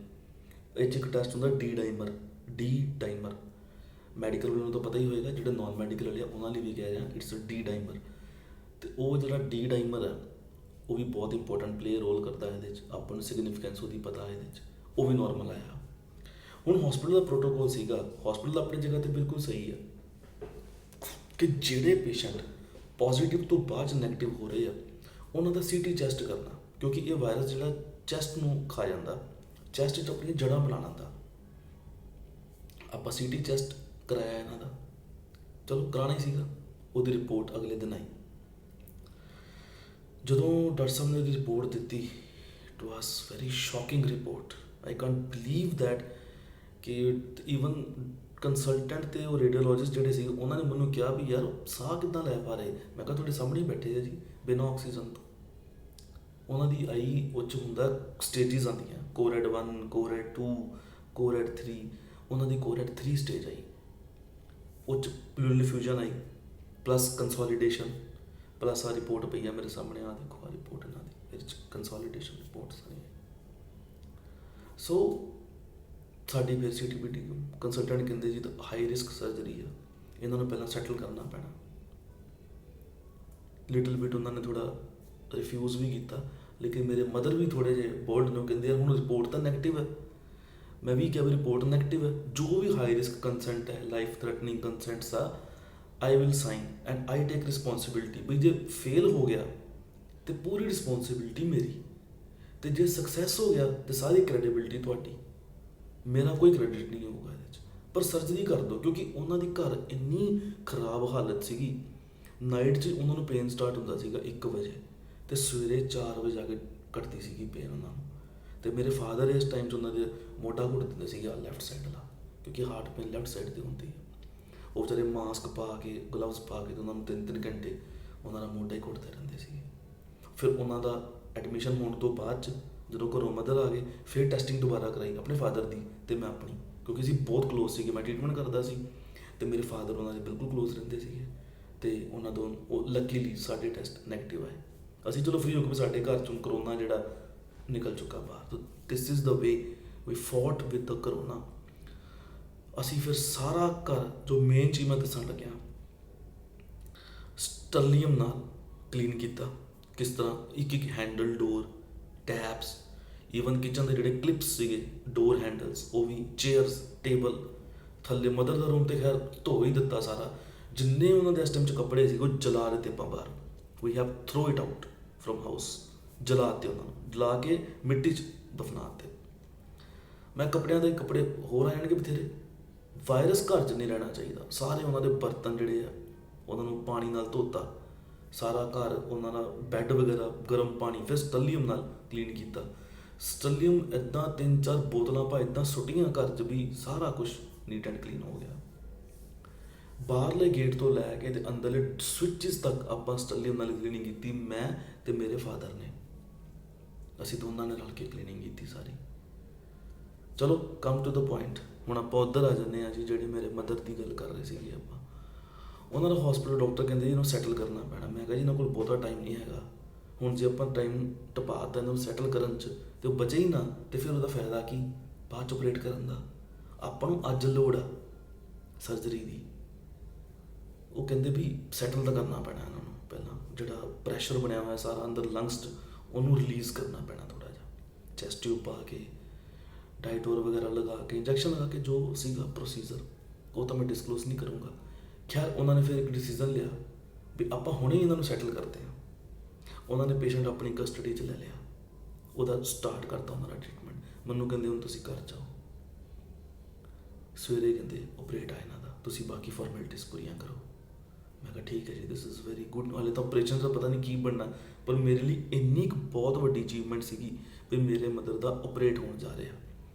ਇਹ 'ਚ ਇੱਕ ਟੈਸਟ ਹੁੰਦਾ ਡੀ ਡਾਈਮਰ, ਮੈਡੀਕਲ ਵਾਲਿਆਂ ਨੂੰ ਤਾਂ ਪਤਾ ਹੀ ਹੋਏਗਾ, ਜਿਹੜੇ ਨੋਨ ਮੈਡੀਕਲ ਵਾਲੇ ਆ ਉਹਨਾਂ ਲਈ ਵੀ ਕਹਿ ਰਿਹਾ ਇਟਸ ਡੀ ਡਾਈਮਰ। ਅਤੇ ਉਹ ਜਿਹੜਾ ਡੀ ਡਾਈਮਰ ਹੈ ਉਹ ਵੀ ਬਹੁਤ ਇੰਪੋਰਟੈਂਟ ਪਲੇ ਰੋਲ ਕਰਦਾ ਇਹਦੇ 'ਚ, ਆਪਾਂ ਨੂੰ ਸਿਗਨੀਫਿਕੈਂਸ ਉਹਦੀ ਪਤਾ ਇਹਦੇ 'ਚ, ਉਹ ਵੀ ਨੋਰਮਲ ਆਇਆ। ਹੁਣ ਹੌਸਪੀਟਲ ਦਾ ਪ੍ਰੋਟੋਕੋਲ ਸੀਗਾ, ਹੌਸਪੀਟਲ ਆਪਣੀ ਜਗ੍ਹਾ 'ਤੇ ਬਿਲਕੁਲ ਸਹੀ ਹੈ ਕਿ ਜਿਹੜੇ ਪੇਸ਼ੈਂਟ ਪੋਜ਼ੀਟਿਵ ਤੋਂ ਬਾਅਦ 'ਚ ਨੈਗੇਟਿਵ ਹੋ ਰਹੇ ਆ ਉਹਨਾਂ ਦਾ CT ਟੈਸਟ ਕਰਨਾ, ਕਿਉਂਕਿ ਇਹ ਵਾਇਰਸ ਜਿਹੜਾ ਚੈਸਟ ਨੂੰ ਖਾ ਜਾਂਦਾ, ਚੈਸਟ 'ਚ ਆਪਣੀਆਂ ਜੜ੍ਹਾਂ ਬਣਾ ਲੈਂਦਾ। ਆਪਾਂ CT ਟੈਸਟ ਕਰਾਇਆ ਇਹਨਾਂ ਦਾ, ਚਲੋ ਕਰਾਉਣਾ ਹੀ ਸੀਗਾ। ਉਹਦੀ ਰਿਪੋਰਟ ਅਗਲੇ ਦਿਨ ਆਈ। ਜਦੋਂ ਡਾਕਟਰ ਸਾਹਿਬ ਨੇ ਉਹਦੀ ਰਿਪੋਰਟ ਦਿੱਤੀ, it was very shocking report. I cantt believe that ਕਿ ਈਵਨ ਕੰਸਲਟੈਂਟ ਅਤੇ ਉਹ ਰੇਡੀਓਲੋਜਿਸਟ ਜਿਹੜੇ ਸੀ ਉਹਨਾਂ ਨੇ ਮੈਨੂੰ ਕਿਹਾ ਵੀ ਯਾਰ ਸਾਹ ਕਿੱਦਾਂ ਲੈ ਪਾ ਰਹੇ। ਮੈਂ ਕਿਹਾ ਤੁਹਾਡੇ ਸਾਹਮਣੇ ਹੀ ਬੈਠੇ ਆ ਜੀ ਬਿਨਾਂ ਆਕਸੀਜਨ ਤੋਂ। ਉਹਨਾਂ ਦੀ ਆਈ ਉਹ 'ਚ ਹੁੰਦਾ ਸਟੇਜਿਸ ਆਉਂਦੀਆਂ, ਕੋਰੈਡ 1, ਕੋਰੈਡ 2, ਕੋਰੈਡ 3। ਉਹਨਾਂ ਦੀ ਕੋਰੈਡ 3 ਸਟੇਜ ਆਈ, ਉਹ 'ਚ ਪਲੂਰਲ ਫਿਊਜ਼ਨ ਆਈ ਪਲੱਸ ਕੰਸੋਲੀਡੇਸ਼ਨ ਪਲੱਸ ਆਹ ਰਿਪੋਰਟ ਪਈ ਆ ਮੇਰੇ ਸਾਹਮਣੇ, ਆਹ ਦੇਖੋ ਆਹ ਰਿਪੋਰਟ ਇਹਨਾਂ ਦੀ, ਇਹਦੇ 'ਚ ਕੰਸੋਲੀਡੇਸ਼ਨ ਰਿਪੋਰਟ ਸਾਰੀ। ਸੋ ਸਾਡੀ ਫਿਰ CTBT ਕੰਸਲਟੈਂਟ ਕਹਿੰਦੇ ਜੀ ਤਾਂ ਹਾਈ ਰਿਸਕ ਸਰਜਰੀ ਆ, ਇਹਨਾਂ ਨੂੰ ਪਹਿਲਾਂ ਸੈਟਲ ਕਰਨਾ ਪੈਣਾ। ਲਿਟਲ ਬਿਟ ਉਹਨਾਂ ਨੇ ਥੋੜ੍ਹਾ ਰਿਫਿਊਜ਼ ਵੀ ਕੀਤਾ, ਲੇਕਿਨ ਮੇਰੇ ਮਦਰ ਵੀ ਥੋੜ੍ਹੇ ਜਿਹੇ ਬੋਲਡ ਨੇ, ਉਹ ਕਹਿੰਦੇ ਯਾਰ ਹੁਣ ਰਿਪੋਰਟ ਤਾਂ ਨੈਗੇਟਿਵ ਹੈ। ਮੈਂ ਵੀ ਕਿਹਾ ਵੀ ਰਿਪੋਰਟ ਨੈਗੇਟਿਵ ਹੈ, ਜੋ ਵੀ ਹਾਈ ਰਿਸਕ ਕੰਸੈਂਟ ਹੈ, ਲਾਈਫ ਥ੍ਰੈਟਨਿੰਗ ਕੰਸੈਂਟਸ ਆ, I will sign and I take responsibility. ਬਈ ਜੇ ਫੇਲ ਹੋ ਗਿਆ ਤੇ ਪੂਰੀ ਰਿਸਪੋਂਸਿਬਿਲਿਟੀ ਮੇਰੀ, ਤੇ ਜੇ ਸਕਸੈਸ ਹੋ ਗਿਆ ਤੇ ਸਾਰੀ ਕ੍ਰੈਡੀਬਿਲਿਟੀ ਤੁਹਾਡੀ, ਮੇਰਾ ਕੋਈ ਕ੍ਰੈਡਿਟ ਨਹੀਂ ਹੋਊਗਾ ਇਹਦੇ 'ਚ। ਪਰ ਸਰਜਰੀ ਕਰ ਦਿਓ, ਕਿਉਂਕਿ ਉਹਨਾਂ ਦੀ ਘਰ ਇੰਨੀ ਖਰਾਬ ਹਾਲਤ ਸੀਗੀ। ਨਾਈਟ 'ਚ ਉਹਨਾਂ ਨੂੰ ਪੇਨ ਸਟਾਰਟ ਹੁੰਦਾ ਸੀਗਾ 1 ਵਜੇ, ਤੇ ਸਵੇਰੇ 4 ਵਜੇ ਜਾ ਕੇ ਕੱਟਦੀ ਸੀਗੀ ਪੇਨ ਉਹਨਾਂ ਨੂੰ। ਤੇ ਮੇਰੇ ਫਾਦਰ ਇਸ ਟਾਈਮ 'ਚ ਉਹਨਾਂ ਦੇ ਮੋਢਾ ਘੁੱਟ ਦਿੰਦੇ ਸੀਗੇ ਆ ਲੈਫਟ ਸਾਈਡ ਵਾਲਾ, ਕਿਉਂਕਿ ਹਾਰਟ ਪੇਨ ਲੈਫਟ ਸਾਈਡ 'ਤੇ ਹੁੰਦੀ ਹੈ। ਉਹ ਵਿਚਾਰੇ ਮਾਸਕ ਪਾ ਕੇ, ਗਲਵਸ ਪਾ ਕੇ, ਤੇ ਉਹਨਾਂ ਨੂੰ 3-3 ਘੰਟੇ ਉਹਨਾਂ ਦਾ ਮੋਢਾ ਹੀ ਘੁੱਟਦੇ ਰਹਿੰਦੇ ਸੀਗੇ। ਫਿਰ ਉਹਨਾਂ ਦਾ ਐਡਮਿਸ਼ਨ ਹੋਣ ਤੋਂ ਬਾਅਦ 'ਚ ਜਦੋਂ ਘਰੋਂ ਮਦਰ ਆ ਗਏ, ਫਿਰ ਟੈਸਟਿੰਗ ਦੁਬਾਰਾ ਕਰਾਈ ਆਪਣੇ ਫਾਦਰ ਦੀ ਅਤੇ ਮੈਂ ਆਪਣੀ, ਕਿਉਂਕਿ ਅਸੀਂ ਬਹੁਤ ਕਲੋਜ਼ ਸੀਗੇ। ਮੈਂ ਟਰੀਟਮੈਂਟ ਕਰਦਾ ਸੀ ਅਤੇ ਮੇਰੇ ਫਾਦਰ ਉਹਨਾਂ ਦੇ ਬਿਲਕੁਲ ਕਲੋਜ਼ ਰਹਿੰਦੇ ਸੀਗੇ, ਅਤੇ ਉਹਨਾਂ ਤੋਂ ਉਹ ਲੱਕੀਲੀ ਸਾਡੇ ਟੈਸਟ ਨੈਗੇਟਿਵ ਆਏ। ਅਸੀਂ ਚਲੋ ਫਰੀ ਹੋ ਕੇ ਸਾਡੇ ਘਰ 'ਚੋਂ ਕਰੋਨਾ ਜਿਹੜਾ ਨਿਕਲ ਚੁੱਕਾ ਬਾਹਰ। ਤਾਂ this is the way we fought with the corona. ਅਸੀਂ ਫਿਰ ਸਾਰਾ ਘਰ, ਜੋ ਮੇਨ ਚੀਜ਼ ਮੈਂ ਦੱਸਣ ਲੱਗਿਆ, ਸਟਰਲੀਅਮ ਨਾਲ ਕਲੀਨ ਕੀਤਾ। ਕਿਸ ਤਰ੍ਹਾਂ ਇੱਕ ਹੈਂਡਲ, ਡੋਰ, ਟੈਪਸ, ਈਵਨ ਕਿਚਨ ਦੇ ਜਿਹੜੇ ਕਲਿਪਸ ਸੀਗੇ, ਡੋਰ ਹੈਂਡਲਸ, ਉਹ ਵੀ, ਚੇਅਰਸ, ਟੇਬਲ, ਥੱਲੇ ਮਦਰ ਦਾ ਰੂਮ ਤੇ ਖੈਰ ਧੋ ਹੀ ਦਿੱਤਾ ਸਾਰਾ। ਜਿੰਨੇ ਉਹਨਾਂ ਦੇ ਇਸ ਟਾਈਮ 'ਚ ਕੱਪੜੇ ਸੀਗੇ ਉਹ ਜਲਾ ਦਿੱਤੇ ਆਪਾਂ ਬਾਹਰ। We have throw it out from house. ਜਲਾ ਦਿੱਤੇ ਉਹਨਾਂ ਨੂੰ, ਜਲਾ ਕੇ ਮਿੱਟੀ 'ਚ ਦਫਨਾ ਦਿੱਤੇ। ਮੈਂ ਕੱਪੜਿਆਂ ਦੇ ਕੱਪੜੇ ਹੋਰ ਆ ਜਾਣਗੇ ਬਥੇਰੇ। ਵਾਇਰਸ ਘਰ 'ਚ ਨਹੀਂ ਰਹਿਣਾ ਚਾਹੀਦਾ। ਸਾਰੇ ਉਹਨਾਂ ਦੇ ਬਰਤਨ ਜਿਹੜੇ ਆ ਉਹਨਾਂ ਨੂੰ ਪਾਣੀ ਨਾਲ ਧੋਤਾ, ਸਾਰਾ ਘਰ ਉਹਨਾਂ ਦਾ ਬੈੱਡ ਵਗੈਰਾ ਗਰਮ ਪਾਣੀ, ਫਿਰ ਸਟਰਲੀਅਮ ਨਾਲ ਕਲੀਨ ਕੀਤਾ। ਸਟਰਲੀਅਮ ਇੱਦਾਂ 3-4 ਬੋਤਲਾਂ ਆਪਾਂ ਇੱਦਾਂ ਸੁੱਟੀਆਂ ਘਰ 'ਚ ਵੀ ਸਾਰਾ ਕੁਛ ਨੀਟ ਐਂਡ ਕਲੀਨ ਹੋ ਗਿਆ। ਬਾਹਰਲੇ ਗੇਟ ਤੋਂ ਲੈ ਕੇ ਤੇ ਅੰਦਰਲੇ ਸਵਿੱਚਸ ਤੱਕ ਆਪਾਂ ਸਟਰਲੀਅਮ ਨਾਲ ਕਲੀਨਿੰਗ ਕੀਤੀ। ਮੈਂ ਤੇ ਮੇਰੇ ਫਾਦਰ ਨੇ, ਅਸੀਂ ਦੋਨਾਂ ਨੇ ਰਲ ਕੇ ਕਲੀਨਿੰਗ ਕੀਤੀ ਸਾਰੀ। ਚਲੋ ਕਮ ਟੂ ਦ ਪੁਆਇੰਟ, ਹੁਣ ਆਪਾਂ ਉੱਧਰ ਆ ਜਾਂਦੇ ਹਾਂ ਜੀ, ਜਿਹੜੇ ਮੇਰੇ ਮਦਰ ਦੀ ਗੱਲ ਕਰ ਰਹੇ ਸੀਗੇ ਆਪਾਂ। ਉਹਨਾਂ ਦਾ ਹੌਸਪੀਟਲ ਡਾਕਟਰ ਕਹਿੰਦੇ ਜੀ ਇਹਨੂੰ ਸੈਟਲ ਕਰਨਾ ਪੈਣਾ। ਮੈਂ ਕਿਹਾ ਜੀ ਇਹਨਾਂ ਕੋਲ ਬਹੁਤਾ ਟਾਈਮ ਨਹੀਂ ਹੈਗਾ। ਹੁਣ ਜੇ ਆਪਾਂ ਟਾਈਮ ਟਪਾ ਤਾ ਇਹਨਾਂ ਨੂੰ ਸੈਟਲ ਕਰਨ 'ਚ ਅਤੇ ਉਹ ਬਚੇ ਹੀ ਨਾ, ਅਤੇ ਫਿਰ ਉਹਦਾ ਫਾਇਦਾ ਕੀ ਬਾਅਦ 'ਚ ਆਪਰੇਟ ਕਰਨ ਦਾ। ਆਪਾਂ ਨੂੰ ਅੱਜ ਲੋੜ ਆ ਸਰਜਰੀ ਦੀ। ਉਹ ਕਹਿੰਦੇ ਵੀ ਸੈਟਲ ਤਾਂ ਕਰਨਾ ਪੈਣਾ ਇਹਨਾਂ ਨੂੰ ਪਹਿਲਾਂ, ਜਿਹੜਾ ਪ੍ਰੈਸ਼ਰ ਬਣਿਆ ਹੋਇਆ ਸਾਰਾ ਅੰਦਰ ਲੰਗਸ 'ਚ, ਉਹਨੂੰ ਰਿਲੀਜ਼ ਕਰਨਾ ਪੈਣਾ ਥੋੜ੍ਹਾ ਜਿਹਾ। ਚੈਸਟ ਟਿਊਬ ਪਾ ਕੇ, ਡਾਈਟੋਰ ਵਗੈਰਾ ਲਗਾ ਕੇ, ਇੰਜੈਕਸ਼ਨ ਲਗਾ ਕੇ, ਜੋ ਸੀਗਾ ਪ੍ਰੋਸੀਜਰ ਉਹ ਤਾਂ ਮੈਂ ਡਿਸਕਲੋਜ਼ ਨਹੀਂ ਕਰੂੰਗਾ। ਖੈਰ ਉਹਨਾਂ ਨੇ ਫਿਰ ਇੱਕ ਡਿਸੀਜ਼ਨ ਲਿਆ ਵੀ ਆਪਾਂ ਹੁਣੇ ਇਹਨਾਂ ਨੂੰ ਸੈਟਲ ਕਰਦੇ ਹਾਂ। ਉਹਨਾਂ ਨੇ ਪੇਸ਼ੈਂਟ ਆਪਣੀ ਕਸਟਡੀ 'ਚ ਲੈ ਲਿਆ, ਉਹਦਾ ਸਟਾਰਟ ਕਰਤਾ ਉਹਨਾਂ ਦਾ ਟਰੀਟਮੈਂਟ। ਮੈਨੂੰ ਕਹਿੰਦੇ ਹੁਣ ਤੁਸੀਂ ਘਰ ਜਾਓ। ਸਵੇਰੇ ਕਹਿੰਦੇ ਆਪਰੇਟ ਆ ਇਹਨਾਂ ਦਾ, ਤੁਸੀਂ ਬਾਕੀ ਫਾਰਮੈਲਿਟੀਜ਼ ਪੂਰੀਆਂ ਕਰੋ। ਮੈਂ ਕਿਹਾ ਠੀਕ ਹੈ ਜੀ, ਦਿਸ ਇਜ਼ ਵੈਰੀ ਗੁੱਡ। ਹਾਲੇ ਤਾਂ ਆਪਰੇਸ਼ਨ ਦਾ ਪਤਾ ਨਹੀਂ ਕੀ ਬਣਨਾ, ਪਰ ਮੇਰੇ ਲਈ ਇੰਨੀ ਕੁ ਬਹੁਤ ਵੱਡੀ ਅਚੀਵਮੈਂਟ ਸੀਗੀ ਵੀ ਮੇਰੇ ਮਦਰ ਦਾ ਆਪਰੇਟ ਹੋਣ ਜਾ ਰਿਹਾ।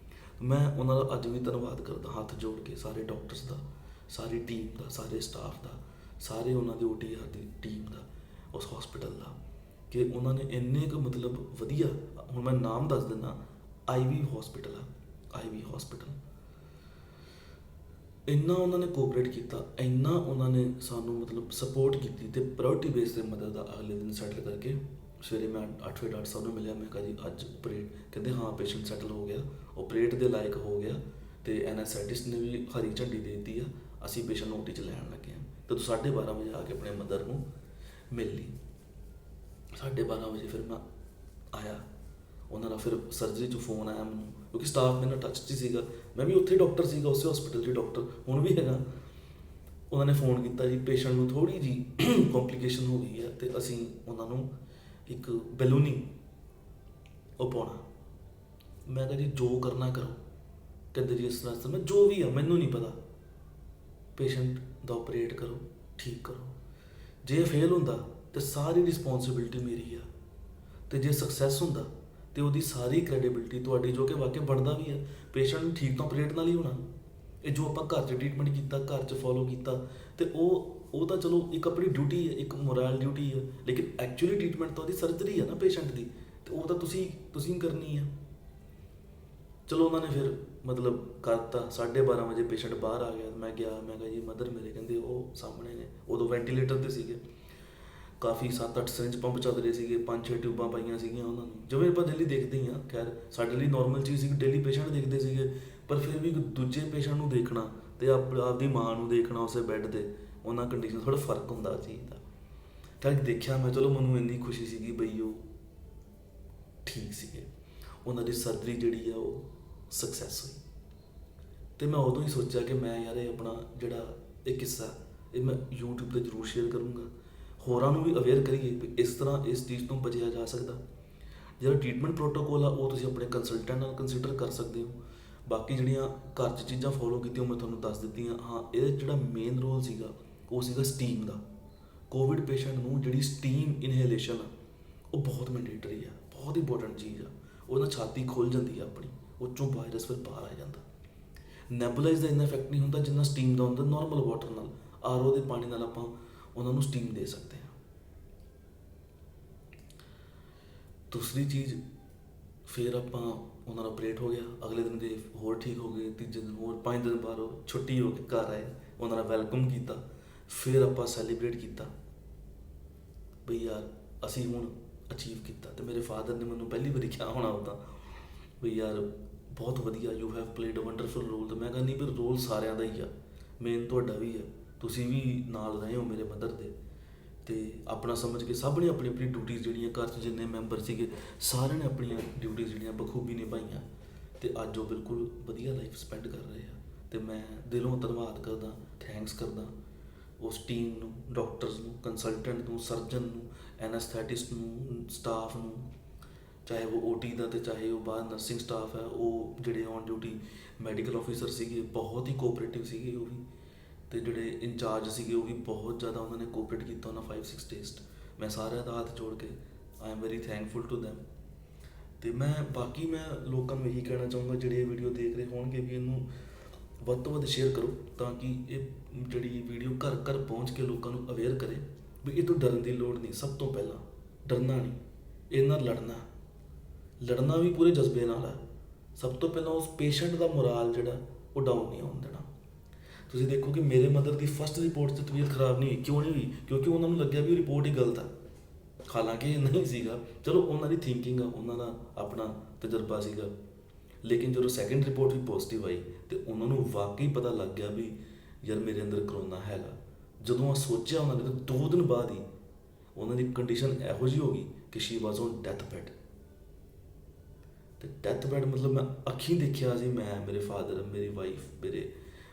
ਮੈਂ ਉਹਨਾਂ ਦਾ ਅੱਜ ਵੀ ਧੰਨਵਾਦ ਕਰਦਾ, ਹੱਥ ਜੋੜ ਕੇ, ਸਾਰੇ ਡਾਕਟਰਸ ਦਾ, ਸਾਰੀ ਟੀਮ ਦਾ, ਸਾਰੇ ਸਟਾਫ ਦਾ, ਸਾਰੇ ਉਹਨਾਂ ਦੇ OTR ਦੀ ਟੀਮ ਦਾ, ਉਸ ਹੌਸਪੀਟਲ ਦਾ, ਕਿ ਉਹਨਾਂ ਨੇ ਇੰਨੇ ਕੁ ਮਤਲਬ ਵਧੀਆ, ਹੁਣ ਮੈਂ ਨਾਮ ਦੱਸ ਦਿੰਦਾ, IV ਹੌਸਪੀਟਲ ਆ, IV ਹੌਸਪੀਟਲ। ਇੰਨਾ ਉਹਨਾਂ ਨੇ ਕੋਆਪਰੇਟ ਕੀਤਾ, ਇੰਨਾ ਉਹਨਾਂ ਨੇ ਸਾਨੂੰ ਮਤਲਬ ਸਪੋਰਟ ਕੀਤੀ, ਅਤੇ ਪ੍ਰਾਇਓਰਟੀ ਬੇਸ 'ਤੇ ਮਦਰ ਦਾ ਅਗਲੇ ਦਿਨ ਸੈਟਲ ਕਰਕੇ ਸਵੇਰੇ ਮੈਂ 8 ਵਜੇ ਡਾਕਟਰ ਸਾਹਿਬ ਨੂੰ ਮਿਲਿਆ। ਮੈਂ ਕਿਹਾ ਜੀ ਅੱਜ ਆਪਰੇਟ, ਕਹਿੰਦੇ ਹਾਂ ਪੇਸ਼ੈਂਟ ਸੈਟਲ ਹੋ ਗਿਆ, ਆਪਰੇਟ ਦੇ ਲਾਇਕ ਹੋ ਗਿਆ, ਅਤੇ ਐਨਐਸਆਈਟਿਸ ਨੇ ਵੀ ਹਰੀ ਝੰਡੀ ਦੇ ਦਿੱਤੀ ਆ, ਅਸੀਂ ਪੇਸ਼ੈਂਟ ਨੂੰ OT 'ਚ ਲੈਣ ਲੱਗੇ ਹਾਂ। ਅਤੇ ਤੂੰ 12:30 ਵਜੇ ਆ ਕੇ ਆਪਣੇ ਮਦਰ ਨੂੰ ਮਿਲ ਲਈ। 12:30 ਵਜੇ ਫਿਰ ਮੈਂ ਆਇਆ, ਉਹਨਾਂ ਦਾ ਫਿਰ ਸਰਜਰੀ 'ਚੋਂ ਫੋਨ ਆਇਆ ਮੈਨੂੰ, ਕਿਉਂਕਿ ਸਟਾਫ ਮੇਰੇ ਨਾਲ ਟੱਚ 'ਚ ਸੀਗਾ। ਮੈਂ ਵੀ ਉੱਥੇ ਡਾਕਟਰ ਸੀਗਾ, ਉਸੇ ਹੌਸਪੀਟਲ 'ਚ ਡਾਕਟਰ ਹੁਣ ਵੀ ਹੈਗਾ। ਉਹਨਾਂ ਨੇ ਫੋਨ ਕੀਤਾ ਜੀ ਪੇਸ਼ੈਂਟ ਨੂੰ ਥੋੜ੍ਹੀ ਜਿਹੀ ਕੰਪਲੀਕੇਸ਼ਨ ਹੋ ਗਈ ਹੈ, ਅਤੇ ਅਸੀਂ ਉਹਨਾਂ ਨੂੰ ਇੱਕ ਬੈਲੂਨਿੰਗ ਉਹ ਪਾਉਣਾ। ਮੈਂ ਕਿਹਾ ਜੀ ਜੋ ਕਰਨਾ ਕਰੋ। ਕਹਿੰਦੇ ਜੀ ਇਸ ਤਰ੍ਹਾਂ ਮੈਂ ਜੋ ਵੀ ਆ ਮੈਨੂੰ ਨਹੀਂ ਪਤਾ, ਪੇਸ਼ੈਂਟ ਦਾ ਆਪਰੇਟ ਕਰੋ, ਠੀਕ ਕਰੋ। ਜੇ ਫੇਲ ਹੁੰਦਾ ਤਾਂ ਸਾਰੀ ਰਿਸਪੋਂਸੀਬਿਲਿਟੀ ਮੇਰੀ ਆ, ਅਤੇ ਜੇ ਸਕਸੈਸ ਹੁੰਦਾ ਅਤੇ ਉਹਦੀ ਸਾਰੀ ਕ੍ਰੈਡੀਬਿਲਿਟੀ ਤੁਹਾਡੀ, ਜੋ ਕਿ ਵਾਕਿਆ ਬਣਦਾ ਵੀ ਹੈ। ਪੇਸ਼ੈਂਟ ਨੂੰ ਠੀਕ ਤਾਂ ਆਪਰੇਟ ਨਾਲ ਹੀ ਹੋਣਾ। ਇਹ ਜੋ ਆਪਾਂ ਘਰ 'ਚ ਟਰੀਟਮੈਂਟ ਕੀਤਾ, ਘਰ 'ਚ ਫੋਲੋ ਕੀਤਾ, ਅਤੇ ਉਹ ਤਾਂ ਚਲੋ ਇੱਕ ਆਪਣੀ ਡਿਊਟੀ ਹੈ, ਇੱਕ ਮੋਰਲ ਡਿਊਟੀ ਹੈ, ਲੇਕਿਨ ਐਕਚੁਅਲੀ ਟਰੀਟਮੈਂਟ ਤਾਂ ਉਹਦੀ ਸਰਜਰੀ ਹੈ ਨਾ ਪੇਸ਼ੈਂਟ ਦੀ, ਅਤੇ ਉਹ ਤਾਂ ਤੁਸੀਂ ਕਰਨੀ ਹੈ। ਚਲੋ ਉਹਨਾਂ ਨੇ ਫਿਰ ਮਤਲਬ ਕਰਤਾ। 12:30 ਵਜੇ ਪੇਸ਼ੈਂਟ ਬਾਹਰ ਆ ਗਿਆ। ਮੈਂ ਗਿਆ, ਮੈਂ ਕਿਹਾ ਜੀ ਮਦਰ ਮੇਰੇ, ਕਹਿੰਦੇ ਉਹ ਸਾਹਮਣੇ ਨੇ। ਉਦੋਂ ਵੈਂਟੀਲੇਟਰ 'ਤੇ ਸੀਗੇ, ਕਾਫੀ 7-8 ਸਿਰਿੰਜ ਪੰਪ ਚੱਲ ਰਹੇ ਸੀਗੇ, 5-6 ਟਿਊਬਾਂ ਪਾਈਆਂ ਸੀਗੀਆਂ ਉਹਨਾਂ ਨੂੰ, ਜਿਵੇਂ ਆਪਾਂ ਡੇਲੀ ਦੇਖਦੇ ਹੀ ਹਾਂ। ਖੈਰ ਸਾਡੇ ਲਈ ਨੋਰਮਲ ਚੀਜ਼ ਸੀ, ਡੇਲੀ ਪੇਸ਼ੈਂਟ ਦੇਖਦੇ ਸੀਗੇ, ਪਰ ਫਿਰ ਵੀ ਦੂਜੇ ਪੇਸ਼ੈਂਟ ਨੂੰ ਦੇਖਣਾ ਅਤੇ ਆਪਦੀ ਮਾਂ ਨੂੰ ਦੇਖਣਾ ਉਸੇ ਬੈੱਡ 'ਤੇ, ਉਹਨਾਂ ਕੰਡੀਸ਼ਨ ਥੋੜ੍ਹਾ ਫਰਕ ਹੁੰਦਾ ਚੀਜ਼ ਦਾ। ਤਾਂ ਦੇਖਿਆ ਮੈਂ, ਚਲੋ ਮੈਨੂੰ ਇੰਨੀ ਖੁਸ਼ੀ ਸੀਗੀ ਬਈ ਉਹ ਠੀਕ ਸੀਗੇ, ਉਹਨਾਂ ਦੀ ਸਰਜਰੀ ਜਿਹੜੀ ਆ ਉਹ ਸਕਸੈਸ ਹੋਈ। ਅਤੇ ਮੈਂ ਉਦੋਂ ਹੀ ਸੋਚਿਆ ਕਿ ਮੈਂ ਯਾਰ ਇਹ ਆਪਣਾ ਜਿਹੜਾ ਇਹ ਕਿੱਸਾ ਇਹ ਮੈਂ YouTube 'ਤੇ ਜ਼ਰੂਰ ਸ਼ੇਅਰ ਕਰੂੰਗਾ, ਹੋਰਾਂ ਨੂੰ ਵੀ ਅਵੇਅਰ ਕਰੀਏ ਵੀ ਇਸ ਤਰ੍ਹਾਂ ਇਸ ਚੀਜ਼ ਤੋਂ ਬਚਿਆ ਜਾ ਸਕਦਾ। ਜਿਹੜਾ ਟ੍ਰੀਟਮੈਂਟ ਪ੍ਰੋਟੋਕੋਲ ਆ ਉਹ ਤੁਸੀਂ ਆਪਣੇ ਕੰਸਲਟੈਂਟ ਨਾਲ ਕੰਸੀਡਰ ਕਰ ਸਕਦੇ ਹੋ। ਬਾਕੀ ਜਿਹੜੀਆਂ ਘਰ 'ਚ ਚੀਜ਼ਾਂ ਫੋਲੋ ਕੀਤੀਆਂ ਮੈਂ ਤੁਹਾਨੂੰ ਦੱਸ ਦਿੱਤੀਆਂ। ਹਾਂ, ਇਹਦੇ ਜਿਹੜਾ ਮੇਨ ਰੋਲ ਸੀਗਾ ਉਹ ਸੀਗਾ ਸਟੀਮ ਦਾ। ਕੋਵਿਡ ਪੇਸ਼ੈਂਟ ਨੂੰ ਜਿਹੜੀ ਸਟੀਮ ਇਨਹੇਲੇਸ਼ਨ ਆ ਉਹ ਬਹੁਤ ਮੈਂਡੇਟਰੀ ਆ, ਬਹੁਤ ਇੰਪੋਰਟੈਂਟ ਚੀਜ਼ ਆ। ਉਹਦੇ ਨਾਲ ਛਾਤੀ ਖੁੱਲ੍ਹ ਜਾਂਦੀ ਆ ਆਪਣੀ, ਉਹ 'ਚੋਂ ਵਾਇਰਸ ਫਿਰ ਬਾਹਰ ਆ ਜਾਂਦਾ। ਨੈਬੂਲਾਈਜ਼ ਦਾ ਇੰਨਾ ਇਫੈਕਟ ਨਹੀਂ ਹੁੰਦਾ ਜਿੰਨਾ ਸਟੀਮ ਦਾ ਹੁੰਦਾ। ਨੋਰਮਲ ਵਾਟਰ ਨਾਲ, RO ਦੇ ਪਾਣੀ ਨਾਲ ਆਪਾਂ ਉਹਨਾਂ ਨੂੰ ਸਟੀਮ ਦੇ ਸਕਦੇ ਹਾਂ। ਦੂਸਰੀ ਚੀਜ਼, ਫਿਰ ਆਪਾਂ ਉਹਨਾਂ ਦਾ ਆਪਰੇਟ ਹੋ ਗਿਆ, ਅਗਲੇ ਦਿਨ ਦੇ ਹੋਰ ਠੀਕ ਹੋ ਗਏ, ਤੀਜੇ ਦਿਨ ਹੋਰ, 5 ਦਿਨ ਬਾਅਦ ਉਹ ਛੁੱਟੀ ਹੋ ਕੇ ਘਰ ਆਏ, ਉਹਨਾਂ ਦਾ ਵੈਲਕਮ ਕੀਤਾ। ਫਿਰ ਆਪਾਂ ਸੈਲੀਬ੍ਰੇਟ ਕੀਤਾ ਬਈ ਯਾਰ ਅਸੀਂ ਹੁਣ ਅਚੀਵ ਕੀਤਾ। ਅਤੇ ਮੇਰੇ ਫਾਦਰ ਨੇ ਮੈਨੂੰ ਪਹਿਲੀ ਵਾਰੀ ਕਿਹਾ ਹੋਣਾ ਉੱਦਾਂ ਬਈ ਯਾਰ ਬਹੁਤ ਵਧੀਆ, you have played a wonderful role. ਅਤੇ ਮੈਂ ਕਿਹਾ ਨਹੀਂ, ਪਰ ਰੋਲ ਸਾਰਿਆਂ ਦਾ ਹੀ ਆ, ਮੇਨ ਤੁਹਾਡਾ ਵੀ ਆ, ਤੁਸੀਂ ਵੀ ਨਾਲ ਰਹੇ ਹੋ ਮੇਰੇ ਮਦਰ ਦੇ। ਅਤੇ ਆਪਣਾ ਸਮਝ ਕੇ ਸਭ ਨੇ ਆਪਣੀ ਆਪਣੀ ਡਿਊਟੀਜ਼ ਜਿਹੜੀਆਂ ਘਰ 'ਚ ਜਿੰਨੇ ਮੈਂਬਰ ਸੀਗੇ ਸਾਰਿਆਂ ਨੇ ਆਪਣੀਆਂ ਡਿਊਟੀਜ਼ ਜਿਹੜੀਆਂ ਬਖੂਬੀ ਨਿਭਾਈਆਂ। ਅਤੇ ਅੱਜ ਉਹ ਬਿਲਕੁਲ ਵਧੀਆ ਲਾਈਫ ਸਪੈਂਡ ਕਰ ਰਹੇ ਆ। ਅਤੇ ਮੈਂ ਦਿਲੋਂ ਧੰਨਵਾਦ ਕਰਦਾ, ਥੈਂਕਸ ਕਰਦਾ ਉਸ ਟੀਮ ਨੂੰ, ਡਾਕਟਰਸ ਨੂੰ, ਕੰਸਲਟੈਂਟ ਨੂੰ, ਸਰਜਨ ਨੂੰ, ਐਨਸਥੈਟਿਸਟ ਨੂੰ, ਸਟਾਫ ਨੂੰ, ਚਾਹੇ ਉਹ OT ਦਾ ਅਤੇ ਚਾਹੇ ਉਹ ਬਾਹਰ ਨਰਸਿੰਗ ਸਟਾਫ ਹੈ, ਉਹ ਜਿਹੜੇ ਔਨ ਡਿਊਟੀ ਮੈਡੀਕਲ ਆਫਿਸਰ ਸੀਗੇ ਬਹੁਤ ਹੀ ਕੋਆਪਰੇਟਿਵ ਸੀਗੇ ਉਹ ਵੀ। ਅਤੇ ਜਿਹੜੇ ਇੰਚਾਰਜ ਸੀਗੇ ਉਹ ਵੀ ਬਹੁਤ ਜ਼ਿਆਦਾ ਉਹਨਾਂ ਨੇ ਕੋਆਪਰੇਟ ਕੀਤਾ ਉਹਨਾਂ 5-6 days। ਮੈਂ ਸਾਰਿਆਂ ਦਾ ਹੱਥ ਜੋੜ ਕੇ I am very thankful to them. ਅਤੇ ਮੈਂ ਬਾਕੀ ਮੈਂ ਲੋਕਾਂ ਨੂੰ ਇਹੀ ਕਹਿਣਾ ਚਾਹੂੰਗਾ ਜਿਹੜੇ ਇਹ ਵੀਡੀਓ ਦੇਖ ਰਹੇ ਹੋਣਗੇ ਵੀ ਇਹਨੂੰ ਵੱਧ ਤੋਂ ਵੱਧ ਸ਼ੇਅਰ ਕਰੋ, ਤਾਂ ਕਿ ਇਹ ਜਿਹੜੀ ਵੀਡੀਓ ਘਰ ਘਰ ਪਹੁੰਚ ਕੇ ਲੋਕਾਂ ਨੂੰ ਅਵੇਅਰ ਕਰੇ ਵੀ ਇਹ ਤੋਂ ਡਰਨ ਦੀ ਲੋੜ ਨਹੀਂ। ਸਭ ਤੋਂ ਪਹਿਲਾਂ ਡਰਨਾ ਨਹੀਂ, ਇਹ ਨਾਲ ਲੜਨਾ ਵੀ ਪੂਰੇ ਜਜ਼ਬੇ ਨਾਲ ਹੈ। ਸਭ ਤੋਂ ਪਹਿਲਾਂ ਉਸ ਪੇਸ਼ੈਂਟ ਦਾ ਮੋਰਾਲ ਜਿਹੜਾ ਉਹ ਡਾਊਨ ਨਹੀਂ ਹੋਣ ਦੇਣਾ। ਤੁਸੀਂ ਦੇਖੋ ਕਿ ਮੇਰੇ ਮਦਰ ਦੀ ਫਸਟ ਰਿਪੋਰਟ 'ਤੇ ਤਬੀਅਤ ਖਰਾਬ ਨਹੀਂ ਹੋਈ। ਕਿਉਂ ਨਹੀਂ ਹੋਈ? ਕਿਉਂਕਿ ਉਹਨਾਂ ਨੂੰ ਲੱਗਿਆ ਵੀ ਉਹ ਰਿਪੋਰਟ ਹੀ ਗਲਤ ਆ, ਹਾਲਾਂਕਿ ਇਹ ਨਹੀਂ ਸੀਗਾ। ਚਲੋ ਉਹਨਾਂ ਦੀ ਥਿੰਕਿੰਗ ਆ, ਉਹਨਾਂ ਦਾ ਆਪਣਾ ਤਜਰਬਾ ਸੀਗਾ। ਲੇਕਿਨ ਜਦੋਂ ਸੈਕਿੰਡ ਰਿਪੋਰਟ ਵੀ ਪੋਜ਼ੀਟਿਵ ਆਈ ਅਤੇ ਉਹਨਾਂ ਨੂੰ ਵਾਕਈ ਪਤਾ ਲੱਗ ਗਿਆ ਵੀ ਯਾਰ ਮੇਰੇ ਅੰਦਰ ਕਰੋਨਾ ਹੈਗਾ। ਜਦੋਂ ਆ ਸੋਚਿਆ ਉਹਨਾਂ ਨੇ ਤਾਂ 2 ਦਿਨ ਬਾਅਦ ਹੀ ਉਹਨਾਂ ਦੀ ਕੰਡੀਸ਼ਨ ਇਹੋ ਜਿਹੀ ਹੋ ਗਈ ਕਿ Shri was on death bed. ਅਤੇ ਡੈਥ ਬੈਡ ਮਤਲਬ ਮੈਂ ਅੱਖੀਂ ਦੇਖਿਆ ਸੀ, ਮੈਂ, ਮੇਰੇ ਫਾਦਰ, ਮੇਰੀ ਵਾਈਫ, ਮੇਰੇ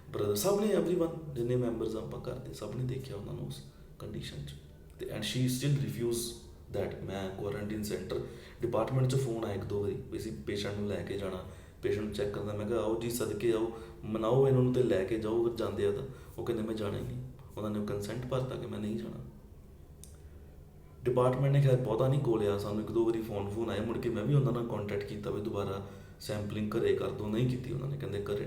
ਬ੍ਰਦਰ, ਸਭ ਨੇ, ਐਵਰੀਵਨ, ਜਿੰਨੇ ਮੈਂਬਰਸ ਆਪਾਂ ਕਰਦੇ ਸਭ ਨੇ ਦੇਖਿਆ ਉਹਨਾਂ ਨੂੰ ਉਸ ਕੰਡੀਸ਼ਨ 'ਚ। ਅਤੇ and she still refuse that. ਮੈਂ ਕੁਆਰੰਟੀਨ ਸੈਂਟਰ ਡਿਪਾਰਟਮੈਂਟ 'ਚ ਫੋਨ ਆਇਆ 1-2 ਵਾਰੀ ਵੀ ਅਸੀਂ ਪੇਸ਼ੈਂਟ ਨੂੰ ਲੈ ਕੇ ਜਾਣਾ, ਪੇਸ਼ੈਂਟ ਨੂੰ ਚੈੱਕ ਕਰਨਾ। ਮੈਂ ਕਿਹਾ ਆਓ ਜੀ, ਸਦਕੇ ਆਓ, ਮਨਾਓ ਇਹਨਾਂ ਨੂੰ ਅਤੇ ਲੈ ਕੇ ਜਾਓ ਅਗਰ ਜਾਂਦੇ ਆ ਤਾਂ। ਉਹ ਕਹਿੰਦੇ ਮੈਂ ਜਾਣਾ ਹੀ ਨਹੀਂ। ਉਹਨਾਂ ਨੇ ਕੰਸੈਂਟ ਭਰਤਾ ਕਿ ਮੈਂ ਨਹੀਂ ਜਾਣਾ। ਡਿਪਾਰਟਮੈਂਟ ਨੇ ਖੈਰ ਬਹੁਤਾ ਨਹੀਂ ਕੋਲਿਆ ਸਾਨੂੰ, 1-2 ਵਾਰੀ ਫੋਨ ਆਏ। ਮੁੜ ਕੇ ਮੈਂ ਵੀ ਉਹਨਾਂ ਨਾਲ ਕੰਟੈਕਟ ਕੀਤਾ ਵੀ ਦੁਬਾਰਾ ਸੈਂਪਲਿੰਗ ਘਰੇ ਕਰ ਦਿਓ, ਨਹੀਂ ਕੀਤੀ ਉਹਨਾਂ ਨੇ, ਕਹਿੰਦੇ ਘਰੇ